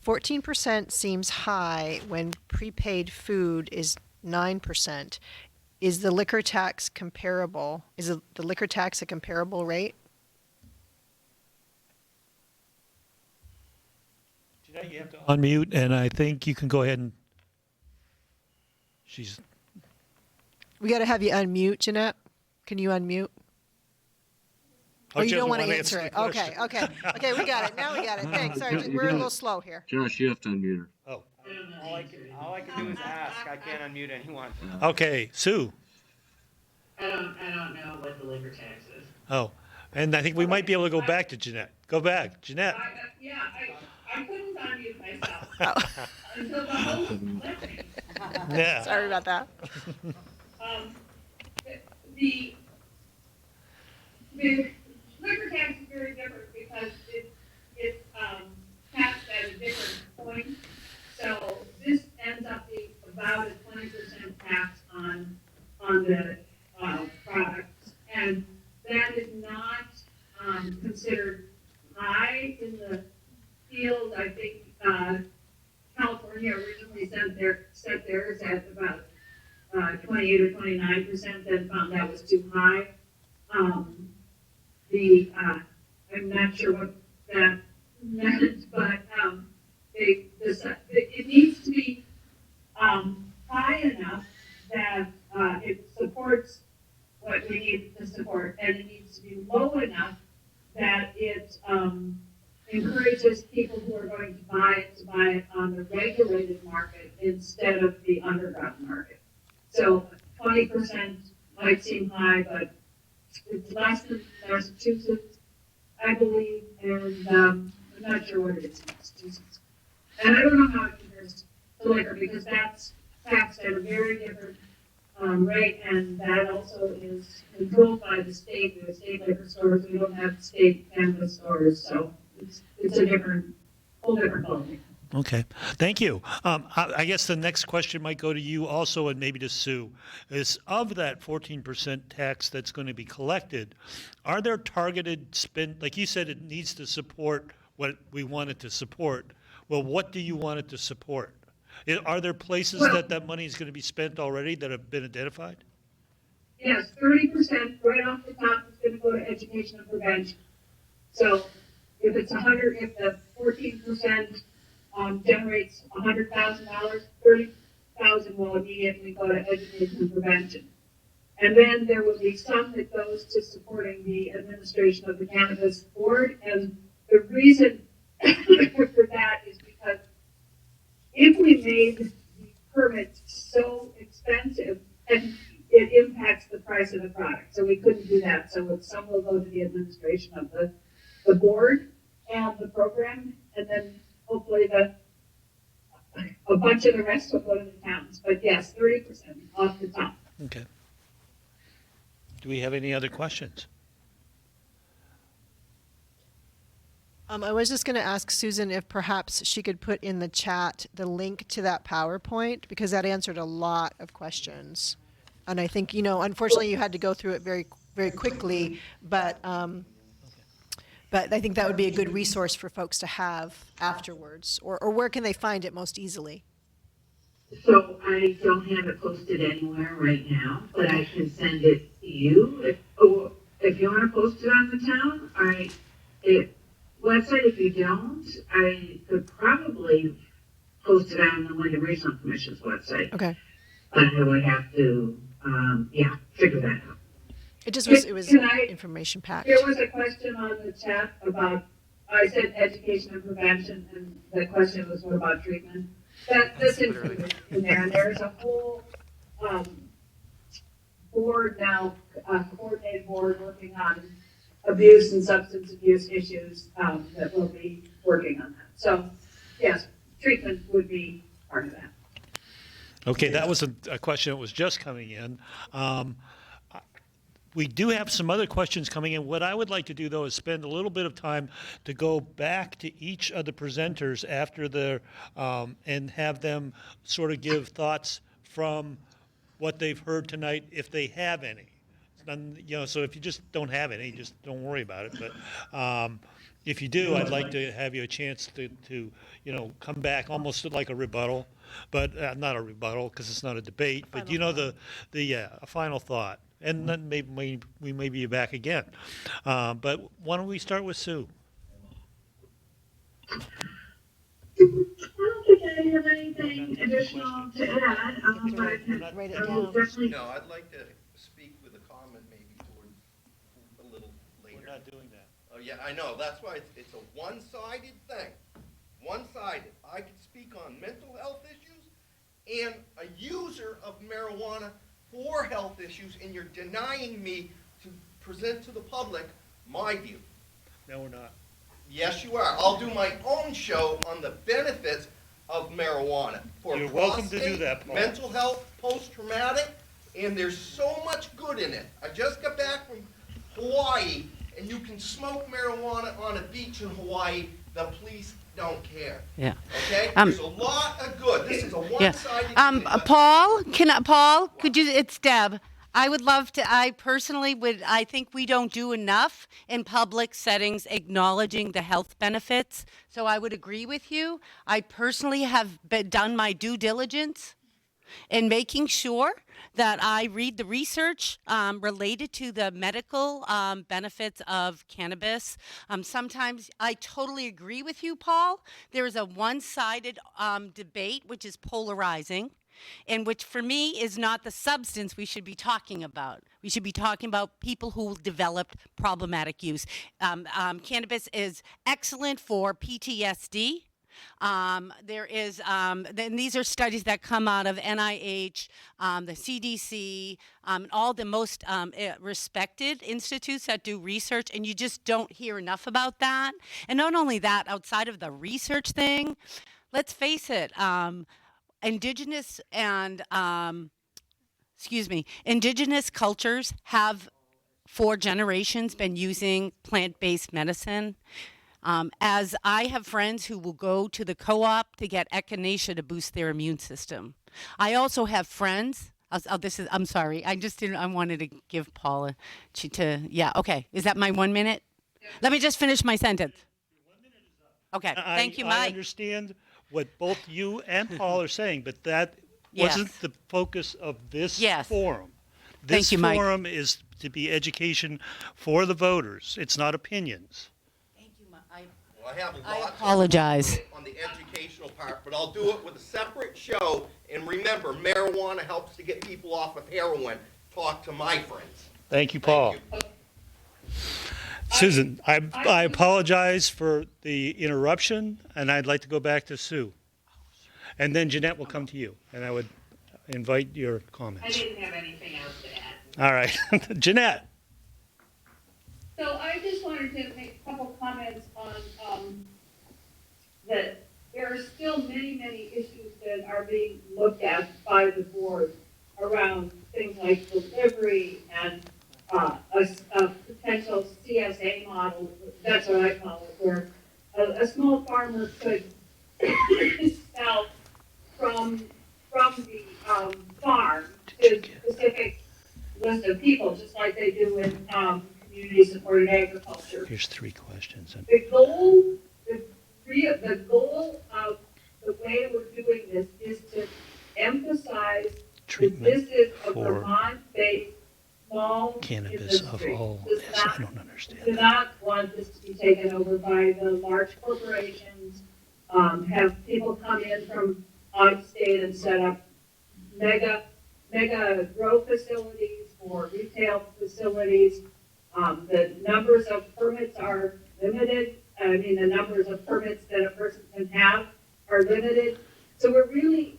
14% seems high when prepaid food is 9%. Is the liquor tax comparable? Is the liquor tax a comparable rate? Jeanette, you have to unmute, and I think you can go ahead and. We got to have you unmute, Jeanette. Can you unmute? Oh, you she don't doesn't want to wanna answer answer it. the Okay, question. okay, we got it. Now we got it. Thanks. Sorry, we're a little slow here. Josh, you have to unmute her. Oh, All I can do is ask. I can't unmute anyone. okay, Sue. I don't know what the liquor tax is. Oh, and I think we might be able to go back to Jeanette. Go back, Jeanette. I couldn't unmute myself until the whole listening. Yeah. Sorry about that. The liquor tax is very different because it's taxed at a different point. So this ends up being about a 20% tax on the products, and that is not considered high in the field. I think California originally set theirs at about 28 or 29%, then found that was too high. I'm not sure what that meant, but it needs to be high enough that it supports what we need to support, and it needs to be low enough that it encourages people who are going to buy it on the regulated market instead of the underground market. So 20% might seem high, but it's less than Massachusetts, I believe, and I'm not sure what it is in Massachusetts. And I don't know how it compares to liquor, because that's taxed at a very different rate, and that also is controlled by the state. The state liquor stores, we don't have state cannabis stores, so it's a whole different ballgame. Okay, thank you. I guess the next question might go to you also, and maybe to Sue. Is of that 14% tax that's going to be collected, are there targeted spend? Like you said, it needs to support what we want it to support. Well, what do you want it to support? Are there places that money is going to be spent already that have been identified? Yes, 30% right off the top is going to go to education and prevention. So if it's if the 14% generates $100,000, 30,000 will immediately go to education and prevention. And then there will be some that goes to supporting the administration of the cannabis board. And the reason for that is because if we made the permits so expensive, and it impacts the price of the product. So we couldn't do that. So some will go to the administration of the board and the program, and then hopefully a bunch of the rest will go to the towns. But yes, 30% off the top. Okay. Do we have any other questions? I was just going to ask Susan if perhaps she could put in the chat the link to that PowerPoint, because that answered a lot of questions. And I think, unfortunately you had to go through it very, very quickly, but I think that would be a good resource for folks to have afterwards. Or where can they find it most easily? So I don't have it posted anywhere right now, but I can send it to you. If you want to post it on the town, website. If you don't, I could probably post it on the Wyndham Regional Commission's website. Okay. But I would have to, figure that out. It just was, information packed. There was a question on the chat about, I said education and prevention, and the question was what about treatment? That's included in there, and there's a whole board now, coordinated board working on abuse and substance abuse issues that will be working on that. So yes, treatment would be part of that. Okay, that was a question that was just coming in. We do have some other questions coming in. What I would like to do, though, is spend a little bit of time to go back to each of the presenters after their, and have them sort of give thoughts from what they've heard tonight, if they have any. So if you just don't have any, just don't worry about it. But if you do, I'd like to have you a chance to come back almost like a rebuttal, but not a rebuttal because it's not a debate. But a final thought. And then maybe we may be back again. But why don't we start with Sue? I don't think I have anything additional to add, but I can, Write it I will down. definitely. No, I'd like to speak with a comment maybe towards a little later. We're not doing that. Oh, yeah, I know, that's why it's a one-sided thing. One-sided. I could speak on mental health issues and a user of marijuana for health issues, and you're denying me to present to the public my view. No, we're not. Yes, you are. I'll do my own show on the benefits of marijuana for You're welcome to do prostate, that, Paul. mental health, post-traumatic, and there's so much good in it. I just got back from Hawaii, and you can smoke marijuana on a beach in Hawaii. The police don't care. Yeah. Okay? There's a lot of good. This is a Yeah. one-sided thing. Paul, could you, it's Deb. I would love to, I personally would, I think we don't do enough in public settings acknowledging the health benefits. So I would agree with you. I personally have done my due diligence in making sure that I read the research related to the medical benefits of cannabis. Sometimes I totally agree with you, Paul. There is a one-sided debate, which is polarizing, and which for me is not the substance we should be talking about. We should be talking about people who developed problematic use. Cannabis is excellent for PTSD. There is, then these are studies that come out of NIH, the CDC, all the most respected institutes that do research, and you just don't hear enough about that. And not only that, outside of the research thing, let's face it, indigenous cultures have for generations been using plant-based medicine. As I have friends who will go to the co-op to get echinacea to boost their immune system. I also have friends. I'm sorry. I wanted to give Paula yeah. Okay. Is that my 1 minute? Yeah. Let me just finish my sentence. Your 1 minute is up. Okay. Thank you, Mike. I understand what both you and Paul are saying, but that wasn't the focus of this forum. This Thank you, Mike. forum is to be education for the voters. It's not opinions. Well, I have I lots apologize. on the educational part, but I'll do it with a separate show. And remember, marijuana helps to get people off of heroin. Talk to my friends. Thank you, Paul. Thank you. Susan, I apologize for the interruption, and I'd like to go back to Sue. And then Jeanette will come to you, and I would invite your comments. I didn't have anything else to add. All right. Jeanette. So I just wanted to make a couple comments on that there are still many, many issues that are being looked at by the board around things like delivery and a potential CSA model, that's what I call it, where a small farmer could sell from the farm to a specific list of people, just like they do in community-supported agriculture. Here's 3 questions. The goal of the way we're doing this is to emphasize that this is a Vermont-based small cannabis industry. of all Does this. not- I don't understand Do that. not want this to be taken over by the large corporations, have people come in from out of state and set up mega grow facilities or retail facilities. The numbers of permits are limited. I mean, the numbers of permits that a person can have are limited. So we're really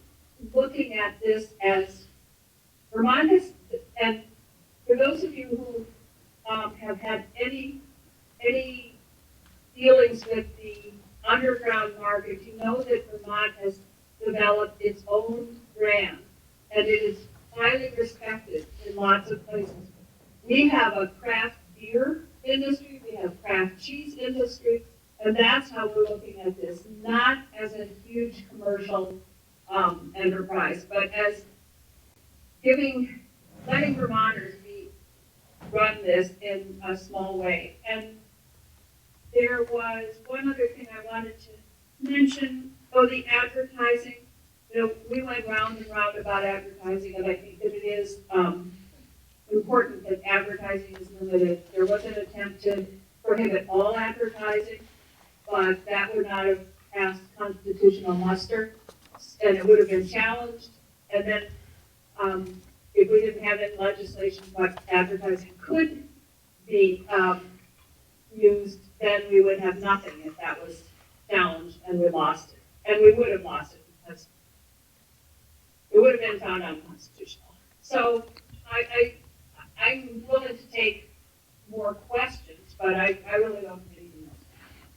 looking at this as Vermont has, and for those of you who have had any dealings with the underground market, you know that Vermont has developed its own brand and it is highly respected in lots of places. We have a craft beer industry, we have craft cheese industry, and that's how we're looking at this, not as a huge commercial enterprise, but as letting Vermonters run this in a small way. And there was one other thing I wanted to mention, the advertising. We went round and round about advertising, and I think that it is important that advertising is limited. There was an attempt to prohibit all advertising, but that would not have passed constitutional muster, and it would have been challenged. And then if we didn't have any legislation what advertising could be used, then we would have nothing if that was challenged and we lost it. And we would have lost it because it would have been found unconstitutional. So I'm willing to take more questions, but I really don't think anything else.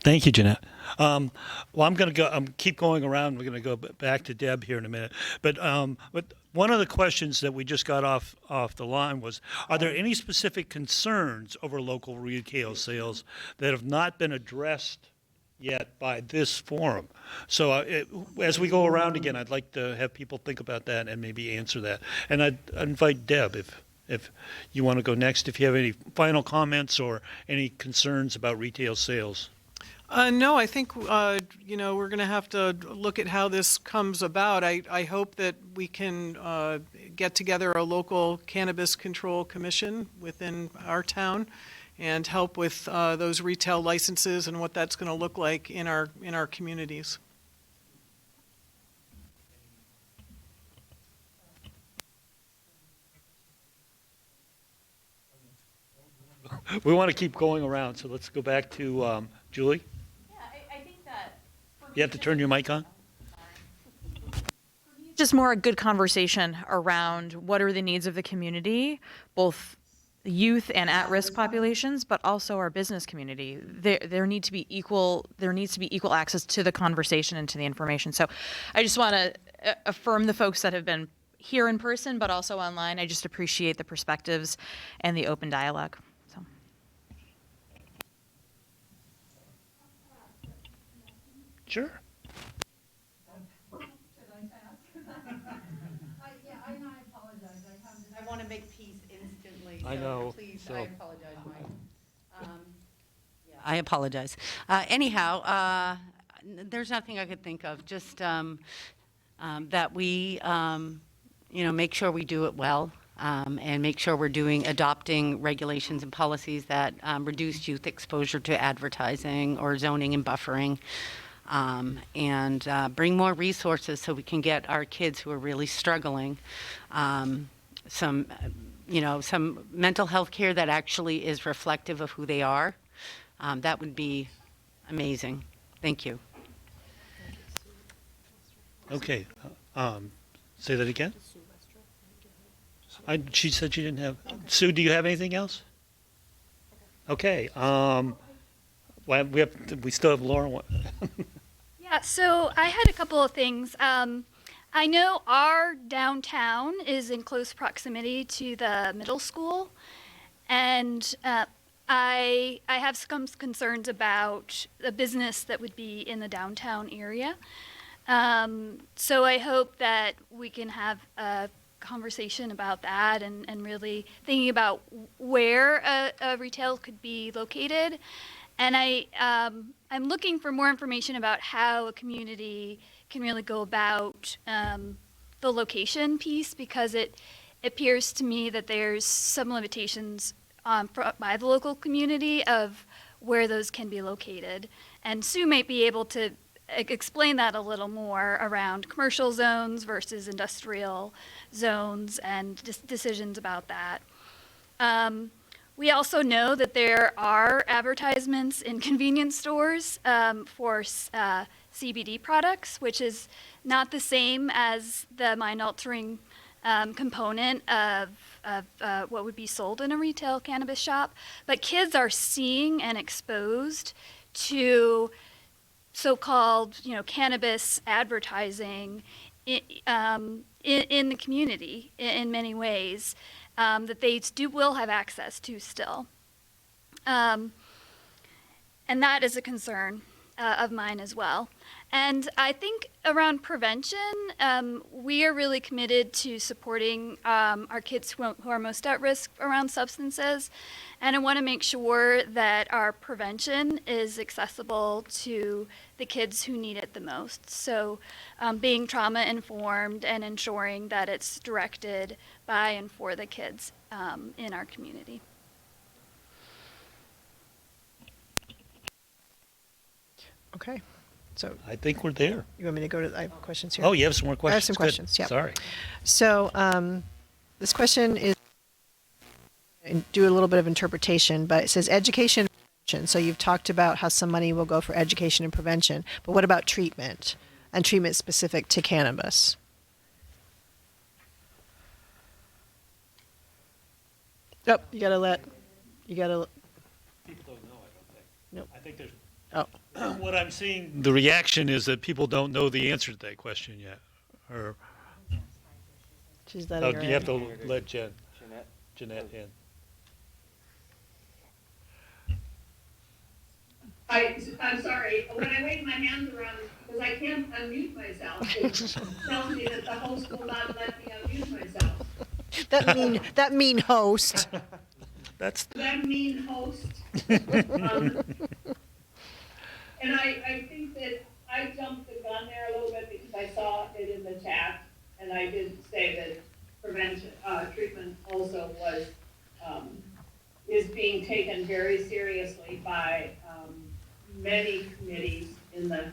Thank you, Jeanette. Well, I'm going to go. Keep going around. We're going to go back to Deb here in a minute. But one of the questions that we just got off the line was: are there any specific concerns over local retail sales that have not been addressed yet by this forum? So as we go around again, I'd like to have people think about that and maybe answer that. And I'd invite Deb if you want to go next. If you have any final comments or any concerns about retail sales. No, I think, we're going to have to look at how this comes about. I hope that we can get together a local cannabis control commission within our town and help with those retail licenses and what that's going to look like in our communities. We want to keep going around, so let's go back to Julie. I think that you have to turn your mic on. Just more a good conversation around what are the needs of the community, both youth and at-risk populations, but also our business community. There needs to be equal access to the conversation and to the information. So I just want to affirm the folks that have been here in person, but also online. I just appreciate the perspectives and the open dialogue. So. Sure. I want to make peace instantly. I know. Please, so. I apologize, Mike. I apologize. Anyhow, there's nothing I could think of. Just that we, make sure we do it well, and make sure we're adopting regulations and policies that reduce youth exposure to advertising or zoning and buffering, and bring more resources so we can get our kids who are really struggling some mental health care that actually is reflective of who they are. That would be amazing. Thank you. Okay. Say that again. She said she didn't have. Sue, do you have anything else? Okay. Well, we still have Lauren. Yeah, so I had a couple of things. I know our downtown is in close proximity to the middle school, and I have some concerns about a business that would be in the downtown area. So I hope that we can have a conversation about that and really thinking about where a retail could be located. And I'm looking for more information about how a community can really go about the location piece, because it appears to me that there's some limitations by the local community of where those can be located. And Sue might be able to explain that a little more around commercial zones versus industrial zones and decisions about that. We also know that there are advertisements in convenience stores for CBD products, which is not the same as the mind-altering component of what would be sold in a retail cannabis shop. But kids are seeing and exposed to so-called, cannabis advertising in the community in many ways that they will have access to still. And that is a concern of mine as well. And I think around prevention, we are really committed to supporting our kids who are most at risk around substances. And I want to make sure that our prevention is accessible to the kids who need it the most. So being trauma informed and ensuring that it's directed by and for the kids in our community. Okay. So I think we're there. you want me to go to, I have questions here. Oh, you have some more questions? I have some Good. questions, yeah. Sorry. So this question is, and do a little bit of interpretation, but it says education and prevention. So you've talked about how some money will go for education and prevention, but what about treatment and treatment specific to cannabis? Oh, you gotta. People don't know, I don't think. Nope. I think there's. Oh. What I'm seeing, the reaction is that people don't know the answer to that question yet. Or, She's letting her you have in. to let Jeanette in. I'm sorry, when I wave my hands around, because I can't unmute myself, it tells me that the host will not let me unmute myself. That mean host. That mean host. And I think that I jumped the gun there a little bit because I saw it in the chat, and I did say that prevention, treatment also was, is being taken very seriously by many committees in the,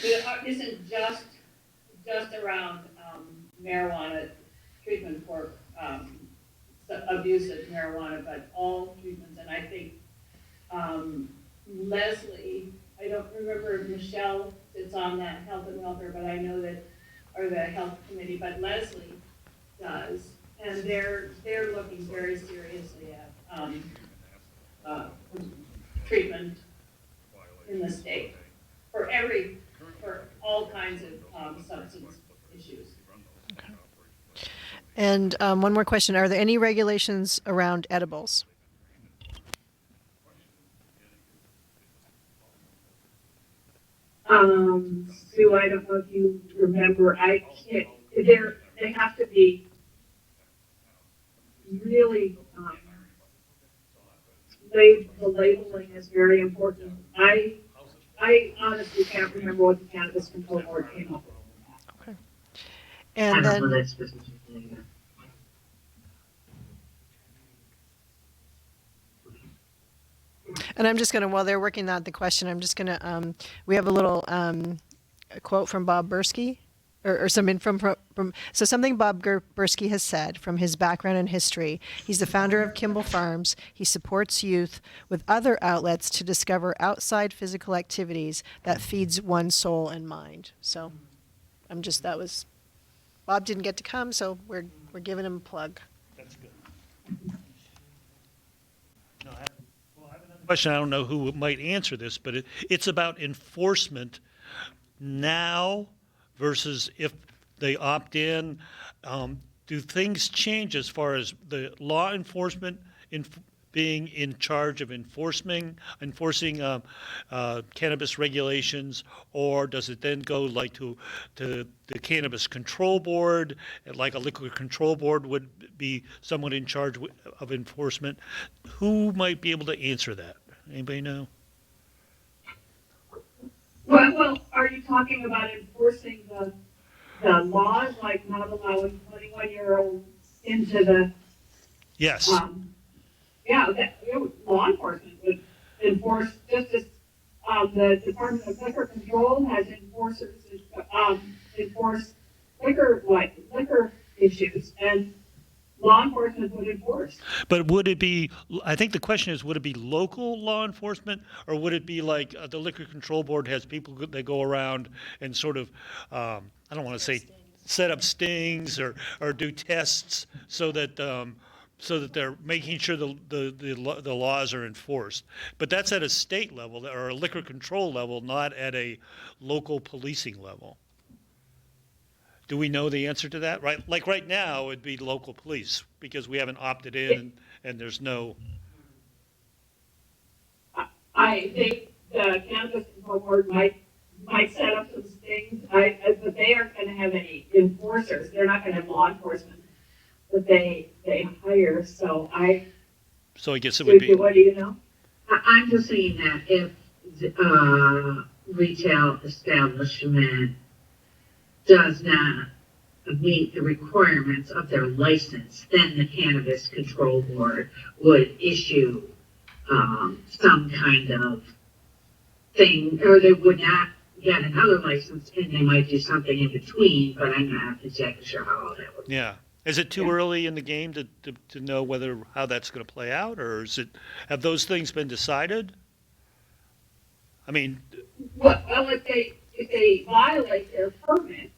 it isn't just around marijuana treatment for abuse of marijuana, but all treatments. And I think Leslie, I don't remember if Michelle sits on that health and welfare, but I know that, or the health committee, but Leslie does, and they're looking very seriously at treatment in the state for all kinds of substance issues. Okay. And one more question: are there any regulations around edibles? Sue, I don't know if you remember, I can't, they have to be really, the labeling is very important. I honestly can't remember what the Cannabis Control Board came up with. Okay. I And don't know then, that specifically either. and I'm just gonna, while they're working out the question, I'm just gonna, we have a little a quote from Bob Bursky, or something from so something Bob Bursky has said from his background and history. He's the founder of Kimball Farms. He supports youth with other outlets to discover outside physical activities that feeds one's soul and mind. So that was, Bob didn't get to come, so we're giving him a plug. That's good. No, I have another question. I don't know who might answer this, but it's about enforcement now versus if they opt in. Do things change as far as the law enforcement being in charge of enforcing cannabis regulations, or does it then go like to the Cannabis Control Board, like a liquor control board would be someone in charge of enforcement? Who might be able to answer that? Anybody know? Well, are you talking about enforcing the laws, like not allowing 21-year-olds into the? Yes. Yeah, law enforcement would enforce, just as the Department of Liquor Control has enforcers enforce liquor issues, and law enforcement would enforce. But would it be, I think the question is, would it be local law enforcement, or would it be like the Liquor Control Board has people that go around and sort of, I don't want to say set up stings or do tests so that they're making sure the laws are enforced. But that's at a state level or a liquor control level, not at a local policing level. Do we know the answer to that? Right, like right now, it'd be local police, because we haven't opted in, and there's no, I think the Cannabis Control Board might set up some things, but they aren't gonna have any enforcers, they're not gonna have law enforcement that they hire, so so I guess it would be, what do you know? I'm just saying that if, retail establishment does not meet the requirements of their license, then the Cannabis Control Board would issue, some kind of thing, or they would not get another license, and they might do something in between, but I'm not exactly sure how all that would. yeah. Is it too early in the game to know how that's gonna play out, or have those things been decided? I mean, Well, if they violate their permit,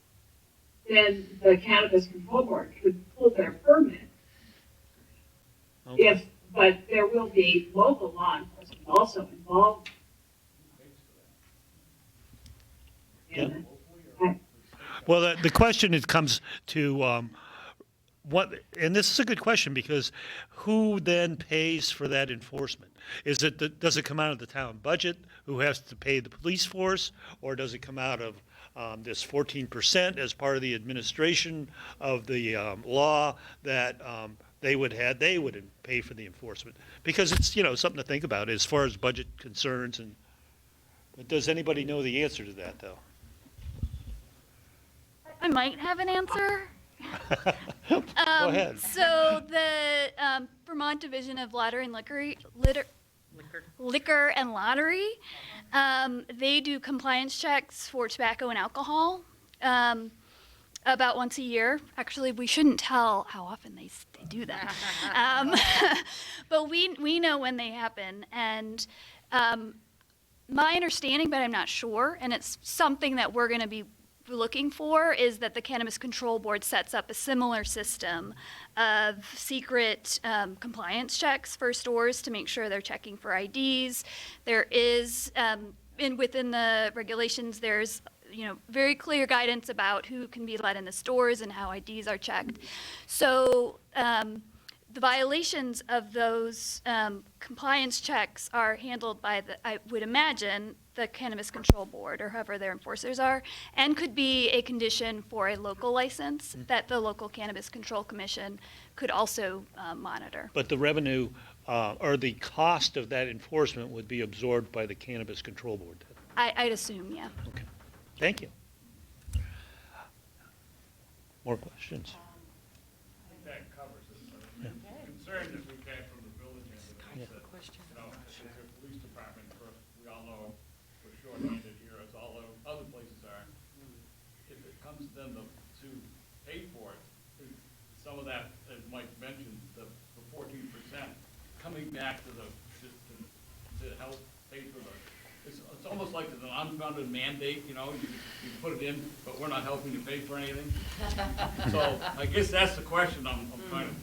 then the Cannabis Control Board could pull their permit. okay. But there will be local law enforcement also involved. Yeah. Well, the question comes to, what, and this is a good question, because who then pays for that enforcement? Does it come out of the town budget, who has to pay the police force, or does it come out of this 14% as part of the administration of the law that they would pay for the enforcement? Because it's, something to think about as far as budget concerns. But does anybody know the answer to that, though? I might have an answer. Go ahead. So the Vermont Division of Lottery and Liquor and Lottery, they do compliance checks for tobacco and alcohol about once a year. Actually, we shouldn't tell how often they do that, but we know when they happen. And my understanding, but I'm not sure, and it's something that we're going to be looking for, is that the Cannabis Control Board sets up a similar system of secret compliance checks for stores to make sure they're checking for IDs. There is, within the regulations, there's very clear guidance about who can be let in the stores and how IDs are checked. So the violations of those compliance checks are handled by I would imagine, the Cannabis Control Board, or whoever their enforcers are, and could be a condition for a local license that the local Cannabis Control Commission could also monitor. But the revenue or the cost of that enforcement would be absorbed by the Cannabis Control Board? I'd assume, yeah. Okay. Thank you. More questions? That covers it. The concern that we've had from the village end is that, the police department, of course, we all know we're short-handed here, as all other places are. If it comes then to pay for it, some of that, as Mike mentioned, the 14% coming back to help pay for it's almost like there's an unfounded mandate, you put it in, but we're not helping you pay for anything. So I guess that's the question I'm trying to,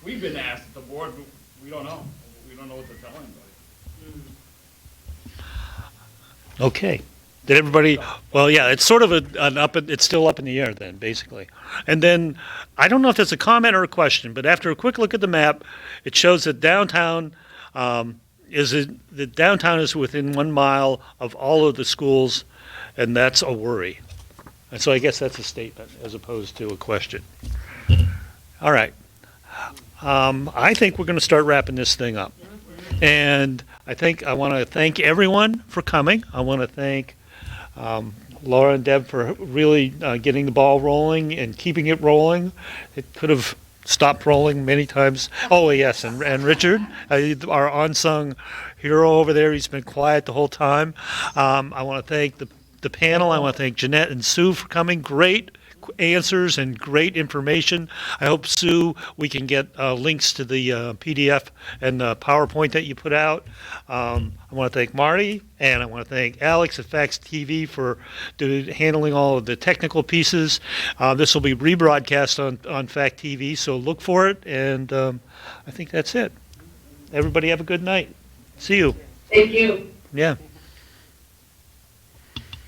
we've been asked at the board, but we don't know. We don't know what to tell anybody. Okay. Did everybody, well, yeah, it's sort of it's still up in the air then, basically. And then, I don't know if that's a comment or a question, but after a quick look at the map, it shows that downtown, the downtown is within 1 mile of all of the schools, and that's a worry. And so I guess that's a statement as opposed to a question. All right. I think we're going to start wrapping this thing up. And I want to thank everyone for coming. I want to thank Laura and Deb for really getting the ball rolling and keeping it rolling. It could have stopped rolling many times. Oh, yes, and Richard, our unsung hero over there, he's been quiet the whole time. I want to thank the panel. I want to thank Jeanette and Sue for coming. Great answers and great information. I hope, Sue, we can get links to the PDF and the PowerPoint that you put out. I want to thank Marty, and I want to thank Alex at Fax TV for handling all of the technical pieces. This will be rebroadcast on Fact TV, so look for it, and I think that's it. Everybody have a good night. See you. Thank you. Yeah.